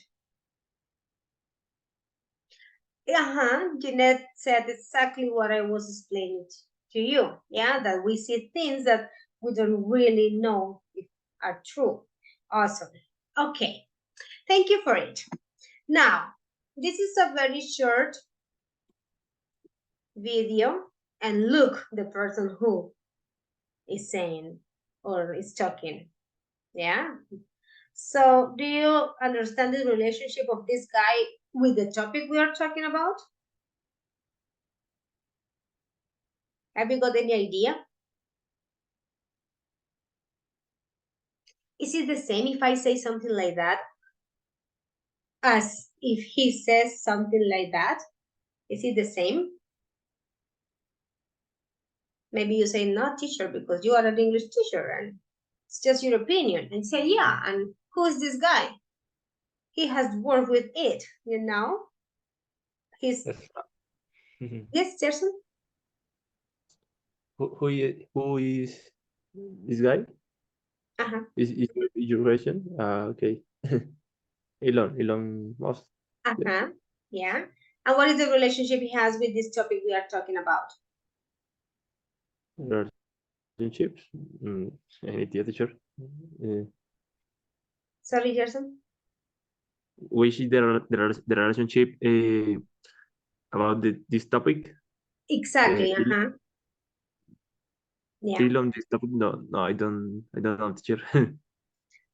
Jeanette said exactly what I was explaining to you. Yeah, that we see things that we don't really know if are true. Awesome. Okay, thank you for it. Now, this is a very short video, and look, the person who is saying or is talking. Yeah. So, do you understand the relationship of this guy with the topic we are talking about? Have you got any idea? Is it the same if I say something like that as if he says something like that? Is it the same? Maybe you say not teacher because you are an English teacher and it's just your opinion. And say, yeah, and who is this guy? He has worked with it, you know? He's yes, Jason? Who is this guy? Uh-huh. Is your question? Okay. Elon Musk. Uh-huh. Yeah. And what is the relationship he has with this topic we are talking about? Relationships. Any teacher. Sorry, Jason? Which is the relationship about this topic? Exactly. Uh-huh. Yeah. Still on this topic? No, I don't know, teacher.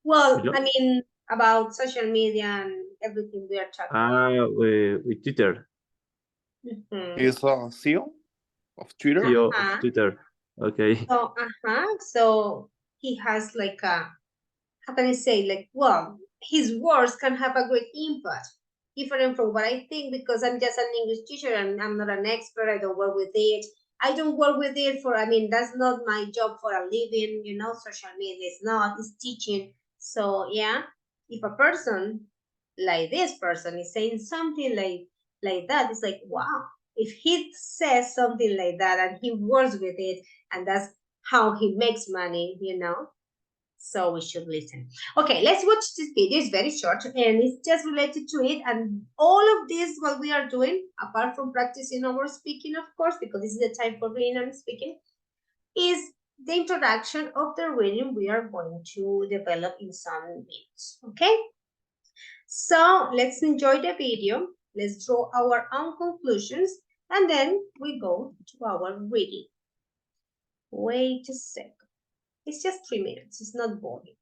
Well, Elon? I mean, about social media and everything we are talking about. With Twitter. Mhm. He's a CEO of Twitter. CEO of Uh-huh. Twitter. Okay. So he has like a, how can I say, like, well, his words can have a great impact, different from what I think, because I'm just an English teacher and I'm not an expert. I don't work with it. I don't work with it for, I mean, that's not my job for a living, you know, social media is not, it's teaching. So yeah, if a person like this person is saying something like that, it's like, wow, if he says something like that and he works with it and that's how he makes money, you know, so we should listen. Okay, let's watch this video. It's very short and it's just related to it. And all of this, what we are doing, apart from practicing our speaking, of course, because this is the time for reading and speaking, is the introduction of the reading we are going to develop in some minutes. Okay? So let's enjoy the video. Let's draw our own conclusions and then we go to our reading. Wait a second. It's just 3 minutes. It's not boring.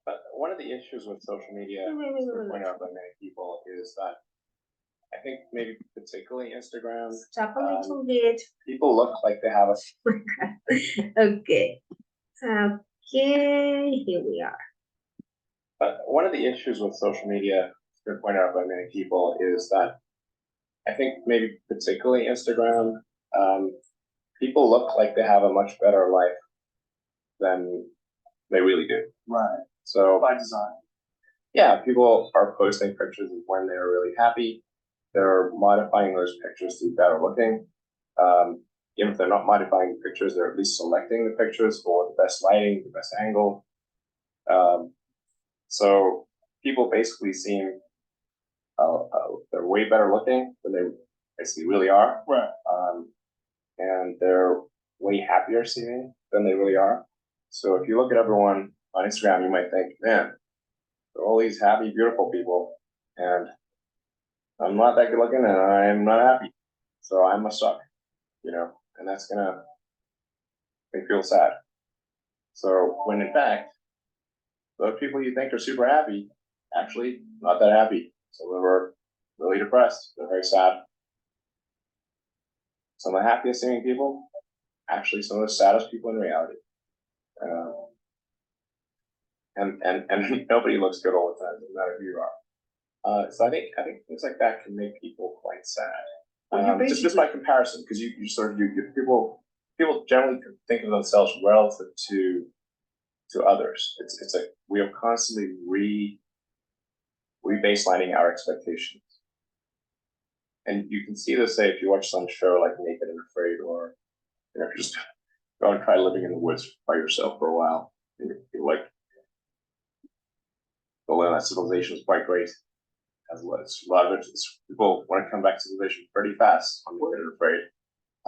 But one of the issues with social media, as they're pointed out by many people, is that I think maybe particularly Instagram, Stop a little bit. people look like they have a. Okay. Okay, here we are. But one of the issues with social media, as been pointed out by many people, is that I think maybe particularly Instagram, people look like they have a much better life than they really do. Right. So By design. yeah, people are posting pictures of when they're really happy. They're modifying those pictures to be better looking. Even if they're not modifying the pictures, they're at least selecting the pictures for the best lighting, the best angle. So people basically seem they're way better looking than they basically really are. Right. And they're way happier seeming than they really are. So if you look at everyone on Instagram, you might think, man, they're all these happy, beautiful people, and I'm not that good looking and I'm not happy. So I must suck, you know, and that's gonna make you feel sad. So when in fact, those people you think are super happy, actually not that happy. Some of them are really depressed. They're very sad. Some of the happiest seeming people actually some of the saddest people in reality. And nobody looks good all the time, no matter who you are. So I think things like that can make people quite sad. Just by comparison, because you sort of people generally think of themselves relative to others. It's like we are constantly rebaselining our expectations. And you can see this, say, if you watch some show like Naked and Afraid, or just go and try living in the woods by yourself for a while. You're like, although that civilization is quite great, as well as a lot of it is people want to come back to civilization pretty fast on Naked and Afraid.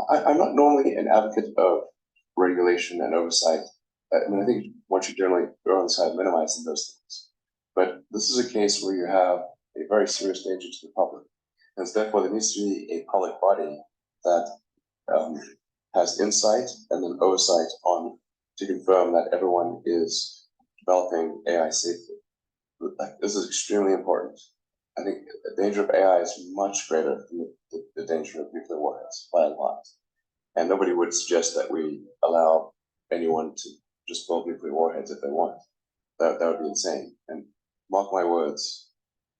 I'm not normally an advocate of regulation and oversight. I mean, I think one should generally go on the side of minimizing those things. But this is a case where you have a very serious danger to the public. And therefore, there needs to be a public body that has insight and then oversight on to confirm that everyone is developing AI safely. This is extremely important. I think the danger of AI is much greater than the danger of nuclear warheads by a lot. And nobody would suggest that we allow anyone to just build nuclear warheads if they want. That would be insane. And mark my words,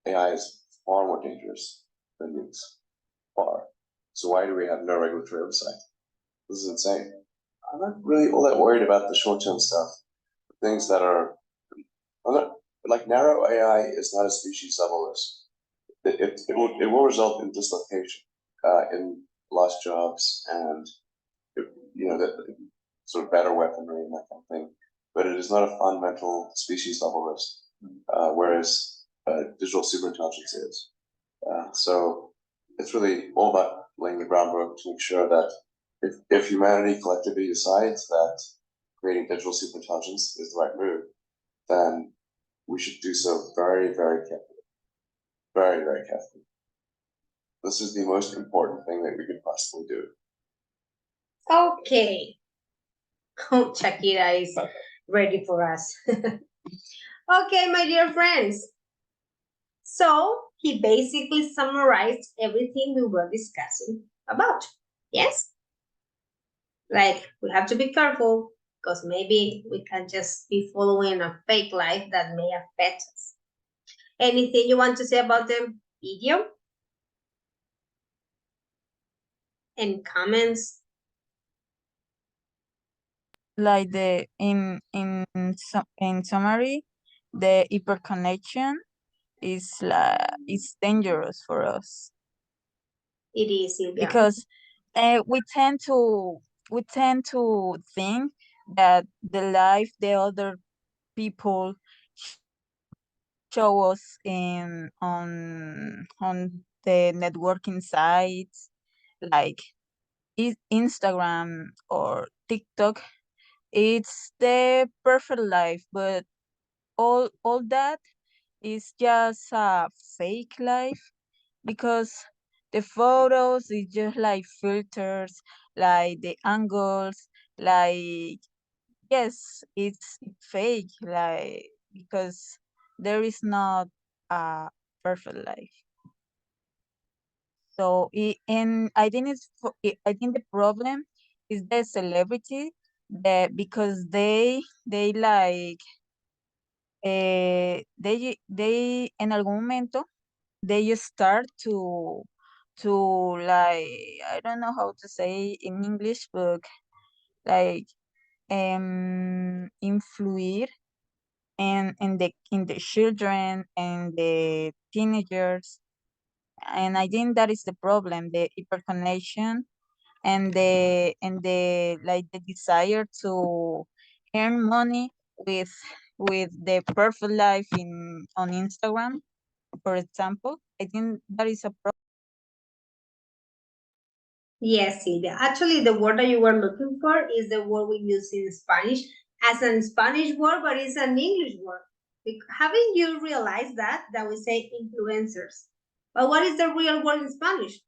AI is far more dangerous than nukes. Far. So why do we have no regulatory oversight? This is insane. I'm not really all that worried about the short-term stuff. Things that are, like narrow AI is not a species level risk. It will result in dislocation, in lost jobs, and that sort of better weaponry and that kind of thing. But it is not a fundamental species level risk, whereas digital superintelligence is. So it's really all about laying the groundwork to make sure that if humanity collectively decides that creating digital superintelligence is the right move, then we should do so very, very carefully. Very, very carefully. This is the most important thing that we could possibly do. Okay. Oh, Shakira is ready for us. Okay, my dear friends. So he basically summarized everything we were discussing about. Yes? Like, we have to be careful because maybe we can just be following a fake life that may affect us. Anything you want to say about the video? Any comments? Like in summary, the hyperconnection is dangerous for us. It is, Silvia. Because we tend to think that the life the other people show us on the networking sites like Instagram or TikTok, it's the perfect life, but all that is just a fake life, because the photos is just like filters, like the angles, like yes, it's fake, like because there is not a perfect life. So and I think I think the problem is the celebrity, that because they like they en algún momento they just start to like, I don't know how to say in English, but like influir in the children and the teenagers. And I think that is the problem, the hyperconnection and the like the desire to earn money with the perfect life on Instagram, for example. I think that is a problem. Yes, Silvia. Actually, the word that you were looking for is the word we use in Spanish as a Spanish word, but it's an English word. Haven't you realized that we say influencers? But what is the real word in Spanish?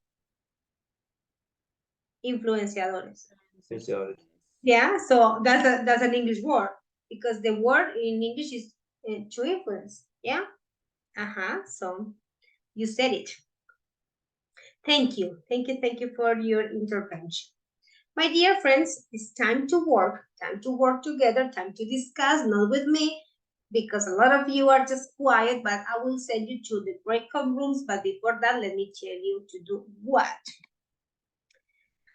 Influenciadores. Yeah, so that's an English word because the word in English is to influence. Yeah. So you said it. Thank you for your intervention. My dear friends, it's time to work together, time to discuss, not with me, because a lot of you are just quiet, but I will send you to the breakout rooms. But before that, let me tell you to do what.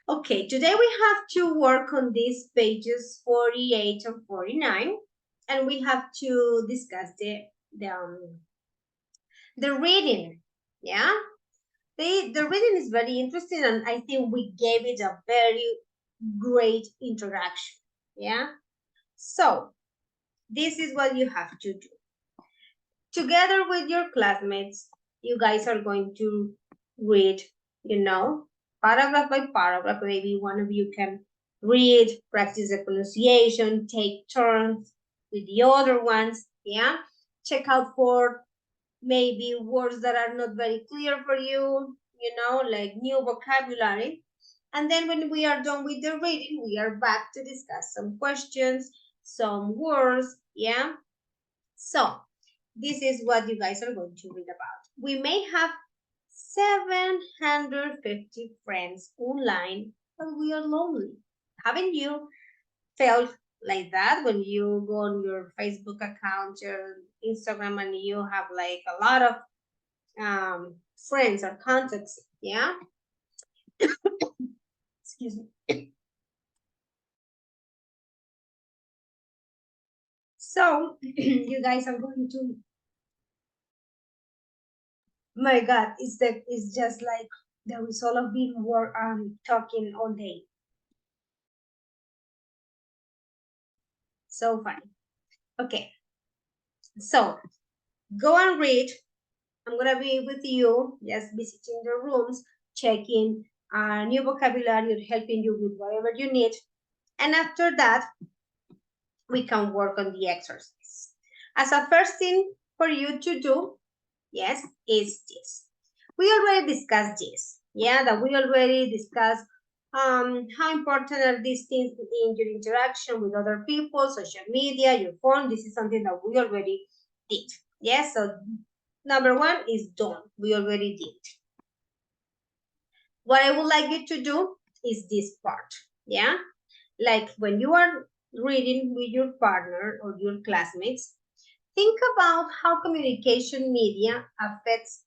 Okay, today we have to work on these pages 48 and 49, and we have to discuss the reading, yeah? The reading is very interesting, and I think we gave it a very great introduction, yeah? So, this is what you have to do. Together with your classmates, you guys are going to read, paragraph by paragraph. Maybe one of you can read, practice the pronunciation, take turns with the other ones, yeah? Check out for maybe words that are not very clear for you, like new vocabulary. And then when we are done with the reading, we are back to discuss some questions, some words, yeah? So, this is what you guys are going to read about. We may have 750 friends online, but we are lonely. Haven't you felt like that when you go on your Facebook account, your Instagram, and you have like a lot of friends or contacts, yeah? Excuse me. So, you guys are going to, my God, it's just like the result of being talking all day. So funny. Okay. So, go and read. I'm going to be with you, just visiting the rooms, checking new vocabulary, or helping you with whatever you need. And after that, we can work on the exercise. As a first thing for you to do, yes, is this. We already discussed this. Yeah, that we already discussed how important are these things in your interaction with other people, social media, your phone. This is something that we already did. Yes, so number one is done. We already did. What I would like you to do is this part. Yeah, like when you are reading with your partner or your classmates, think about how communication media affects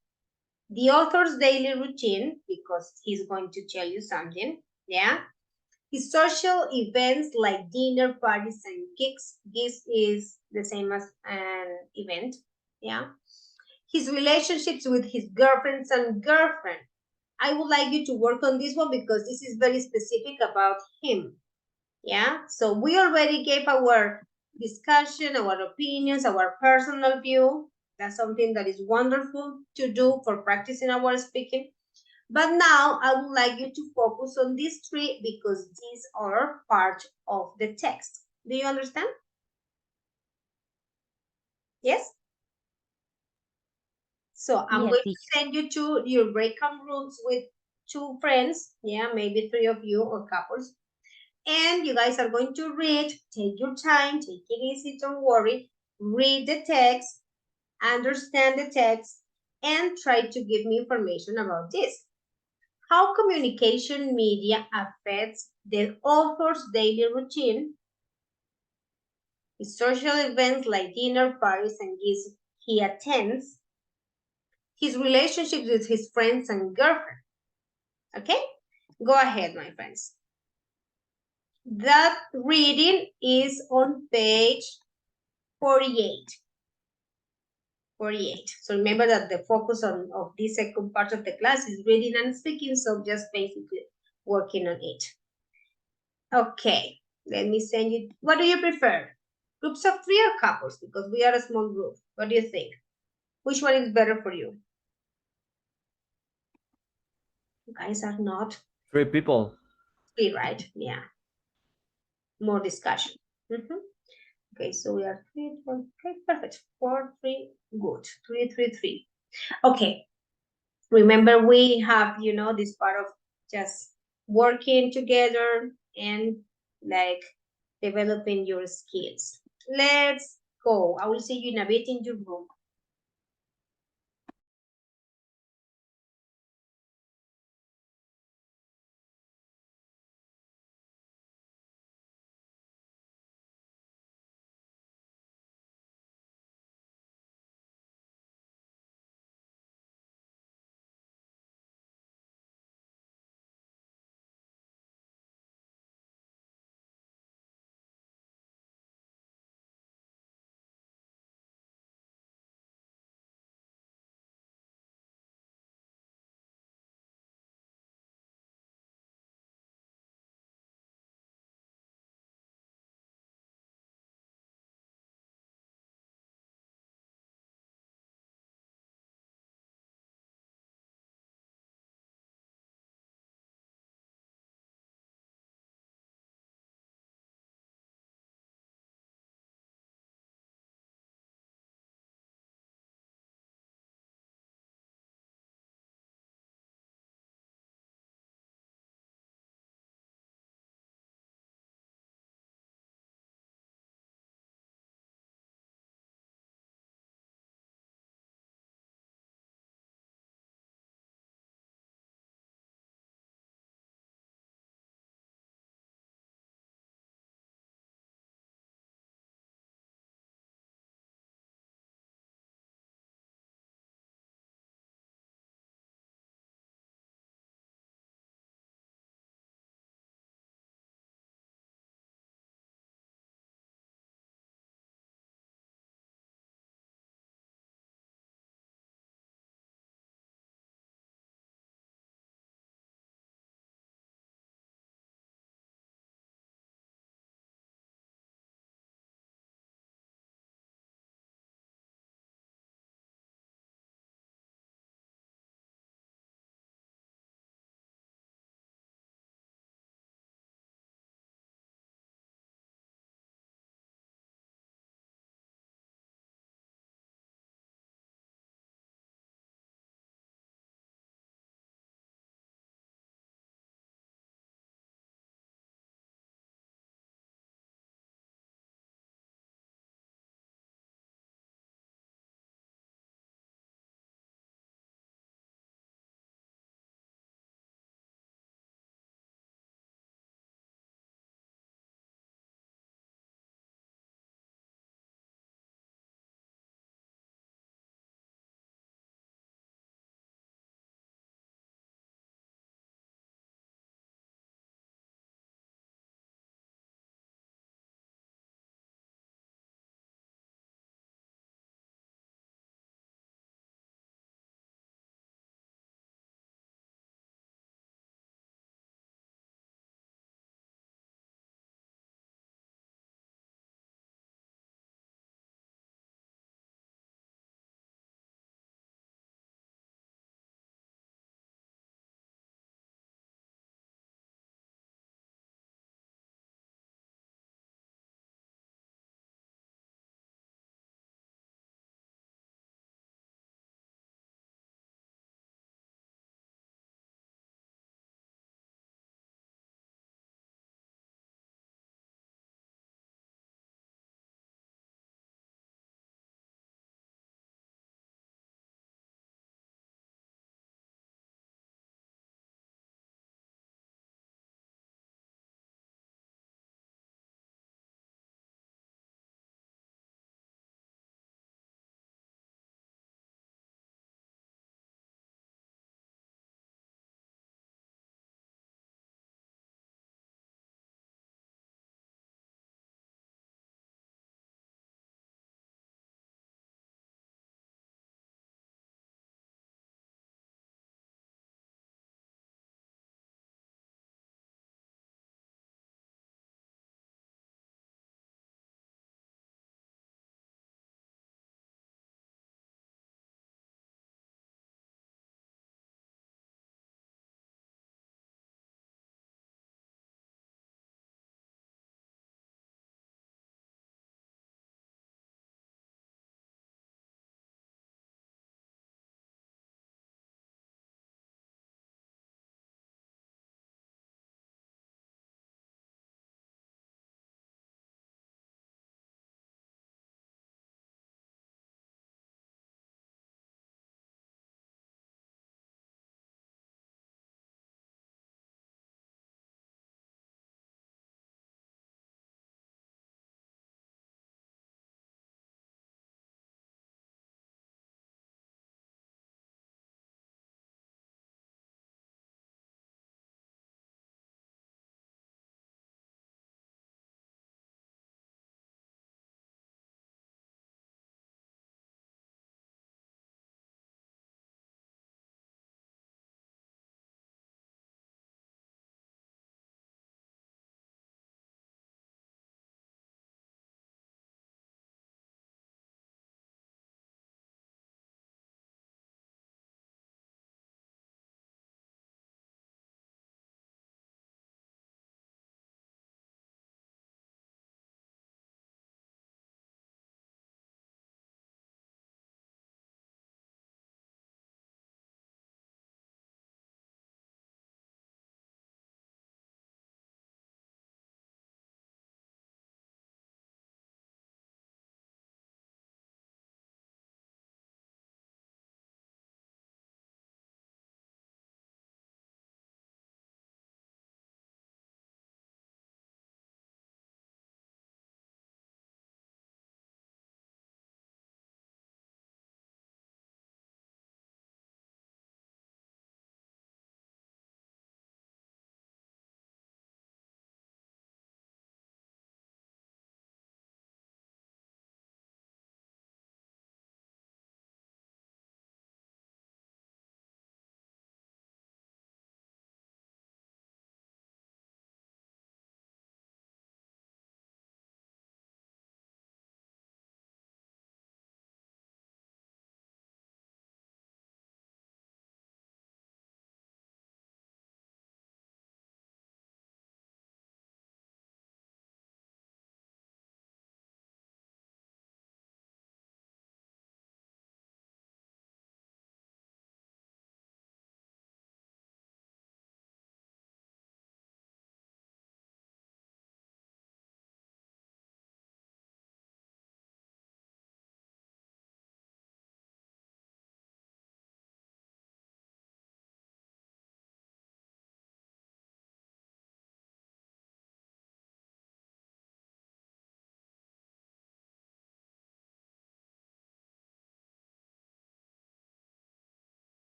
the author's daily routine, because he's going to tell you something, yeah? His social events like dinner, parties, and gigs. Gigs is the same as an event, yeah? His relationships with his girlfriends and girlfriend. I would like you to work on this one because this is very specific about him, yeah? So we already gave our discussion, our opinions, our personal view. That's something that is wonderful to do for practicing our speaking. But now I would like you to focus on these three because these are part of the text. Do you understand? Yes? So I'm Yes, going to teacher. send you to your breakout rooms with two friends. Yeah, maybe three of you or couples. And you guys are going to read. Take your time. Take it easy. Don't worry. Read the text. Understand the text. And try to give me information about this. How communication media affects the author's daily routine, his social events like dinner, parties, and gigs he attends, his relationships with his friends and girlfriend. Okay? Go ahead, my friends. That reading is on page 48. 48. So remember that the focus of this second part of the class is reading and speaking, so just basically working on it. Okay, let me send you. What do you prefer? Groups of three or couples? Because we are a small group. What do you think? Which one is better for you? You guys are not 3 people. three, right? Yeah. More discussion. Okay, so we are three. Okay, perfect. 4, 3, good. 3, 3, 3. Okay. Remember, we have, this part of just working together and like developing your skills. Let's go. I will see you in a bit in your room.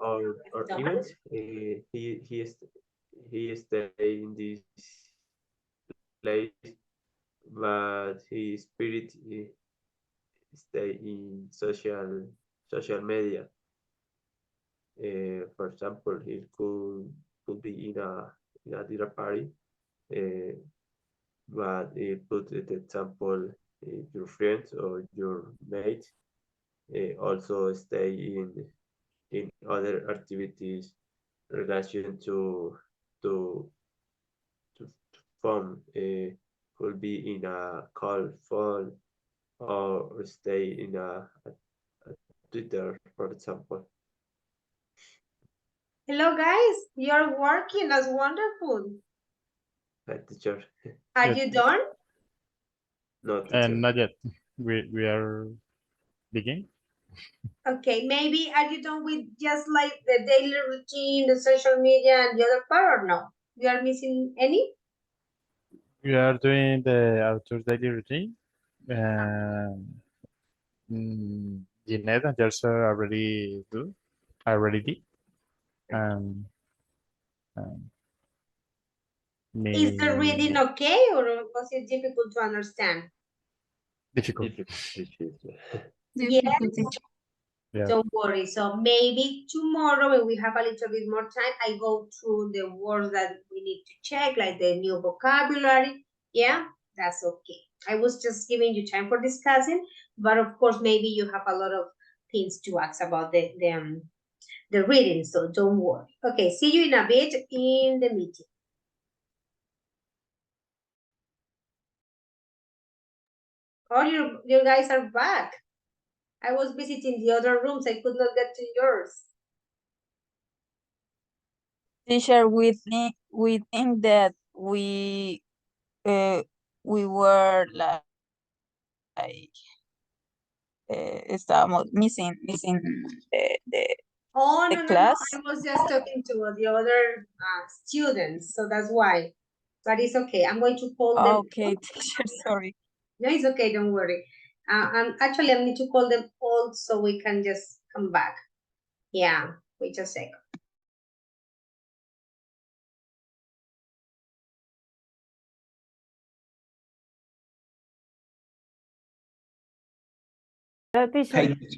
or events. He stay in this place, but his spirit stay in social media. For example, he could be in a dinner party, but put the example, your friends or your mate also stay in other activities relation to to fun. Could be in a call phone or stay in a Twitter, for example. Hello, guys. You're working. That's wonderful. Hi, teacher. Are you done? No, teacher. And not yet. We are beginning. Okay, maybe are you done with just like the daily routine, the social media, and the other part, or no? You are missing any? We are doing the outdoor daily routine. Jeanette and Jelsa already did. Is the reading Me okay, or was it difficult to understand? difficult. Yes. Yeah. Don't worry. So maybe tomorrow, when we have a little bit more time, I go through the words that we need to check, like the new vocabulary. Yeah, that's okay. I was just giving you time for discussing, but of course, maybe you have a lot of things to ask about the reading, so don't worry. Okay, see you in a bit in the meeting. Oh, you guys are back. I was visiting the other rooms. I could not get to yours. Teacher, we think that we were like estábamos missing the Oh, the no. class. I was just talking to the other students, so that's why. But it's okay. I'm going to call them. Okay, teacher, sorry. No, it's okay. Don't worry. Actually, I need to call them all so we can just come back. Yeah, wait a second. Hi,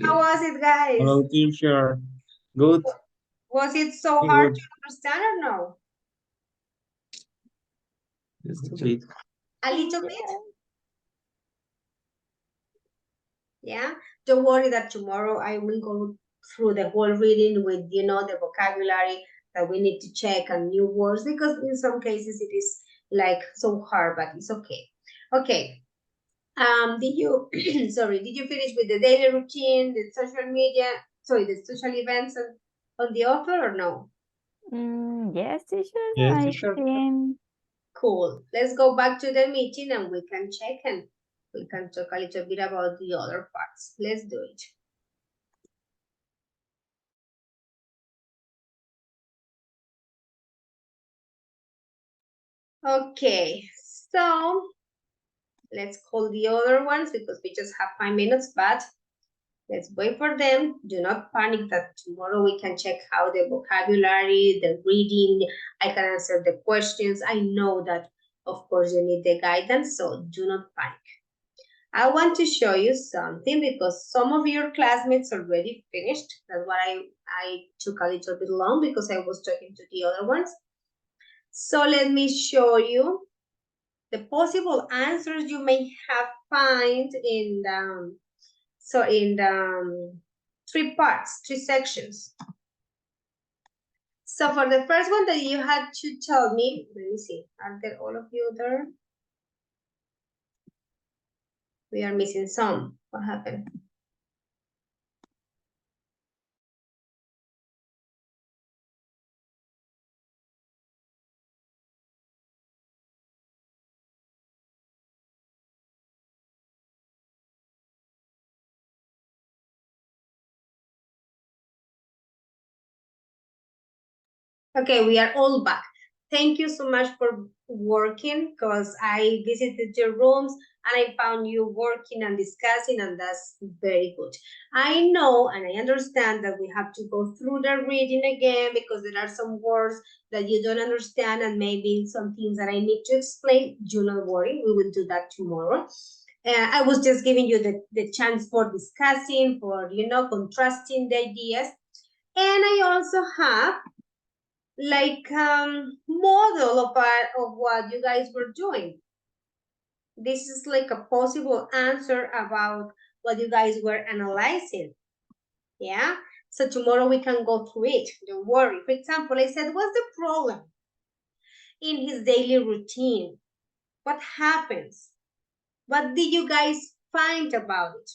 How was it, guys? Hello, teacher. Good. Was it so Very hard good. to understand or no? Just a bit. A little bit? Yeah. Don't worry that tomorrow I will go through the whole reading with, the vocabulary that we need to check and new words, because in some cases it is like so hard, but it's okay. Okay. Did you, sorry, did you finish with the daily routine, the social media, the social events on the offer or no? Yes, teacher. Yes, I teacher. think Cool. Let's go back to the meeting and we can check and we can talk a little bit about the other parts. Let's do it. Okay, so let's call the other ones because we just have 5 minutes, but let's wait for them. Do not panic that tomorrow we can check how the vocabulary, the reading, I can answer the questions. I know that, of course, you need the guidance, so do not panic. I want to show you something because some of your classmates already finished. That's why I took a little bit long because I was talking to the other ones. So let me show you the possible answers you may have find in the 3 parts, 3 sections. So for the first one that you had to tell me, let me see, are there all of you there? We are missing some. What happened? Okay, we are all back. Thank you so much for working because I visited your rooms and I found you working and discussing, and that's very good. I know and I understand that we have to go through the reading again because there are some words that you don't understand and maybe some things that I need to explain. Do not worry, we will do that tomorrow. I was just giving you the chance for discussing, for, contrasting the ideas. And I also have like model of what you guys were doing. This is like a possible answer about what you guys were analyzing. Yeah. So tomorrow we can go through it. Don't worry. For example, I said, what's the problem in his daily routine? What happens? What did you guys find about it?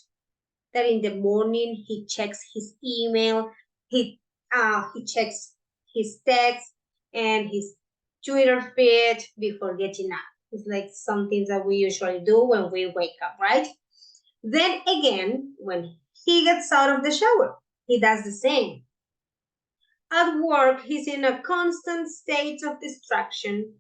That in the morning he checks his email, he checks his text and his Twitter feed before getting up. It's like some things that we usually do when we wake up, right? Then again, when he gets out of the shower, he does the same. At work, he's in a constant state of distraction.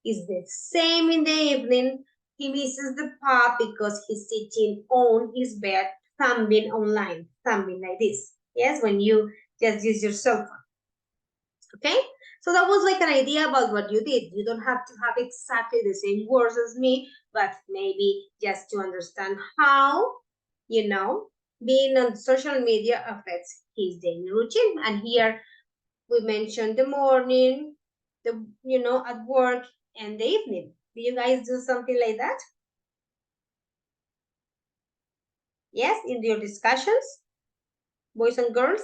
It's the same in the evening. He misses the pub because he's sitting on his bed, thumbing online, thumbing like this. Yes, when you just use your cell phone. Okay? So that was like an idea about what you did. You don't have to have exactly the same words as me, but maybe just to understand how, being on social media affects his daily routine. And here we mentioned the morning, at work, and the evening. Do you guys do something like that? Yes, in your discussions, boys and girls?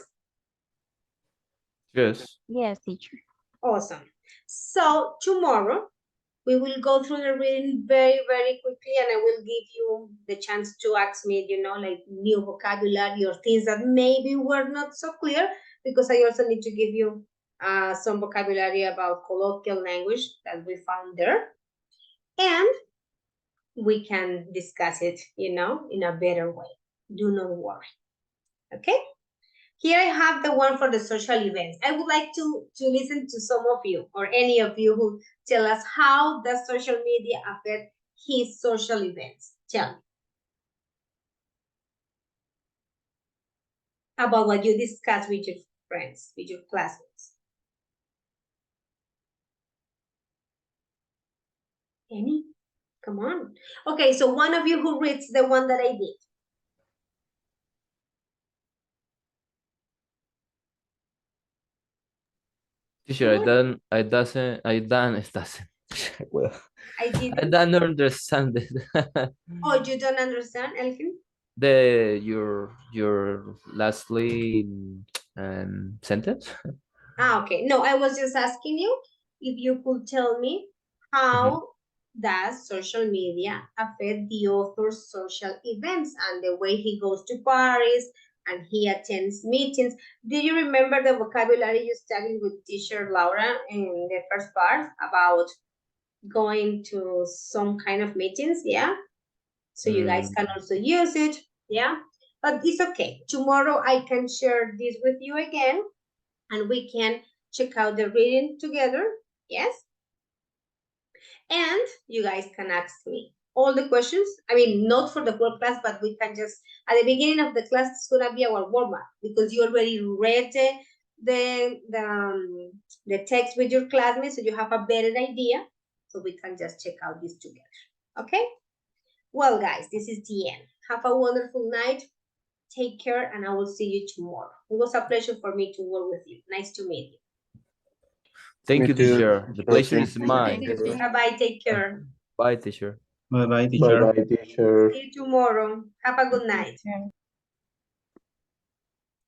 Yes. Yes, teacher. Awesome. So tomorrow, we will go through the reading very, very quickly, and I will give you the chance to ask me, like new vocabulary or things that maybe were not so clear, because I also need to give you some vocabulary about colloquial language that we found there. And we can discuss it, in a better way. Do not worry. Okay? Here I have the one for the social events. I would like to listen to some of you or any of you who tell us how does social media affect his social events. Tell me. About what you discuss with your friends, with your classmates. Any? Come on. Okay, so one of you who reads the one that I did. Teacher, I don't well, I didn't. I don't understand it. Oh, you don't understand, Elkin? Your lastly sentence. Okay. No, I was just asking you if you could tell me how does social media affect the author's social events and the way he goes to Paris and he attends meetings. Do you remember the vocabulary you studied with teacher Laura in the first part about going to some kind of meetings? Yeah. So you guys can also use it. Yeah. But it's okay. Tomorrow I can share this with you again and we can check out the reading together. Yes. And you guys can ask me all the questions. I mean, not for the whole class, but we can just, at the beginning of the class, it's going to be our warm-up because you already read the text with your classmates, so you have a better idea. So we can just check out this together. Okay? Well, guys, this is the end. Have a wonderful night. Take care, and I will see you tomorrow. It was a pleasure for me to work with you. Nice to meet you. Thank you, teacher. The pleasure is Thank mine. you. Bye-bye. Take care. Bye, teacher. Bye-bye, teacher. Bye-bye, teacher. See you tomorrow. Have a good night.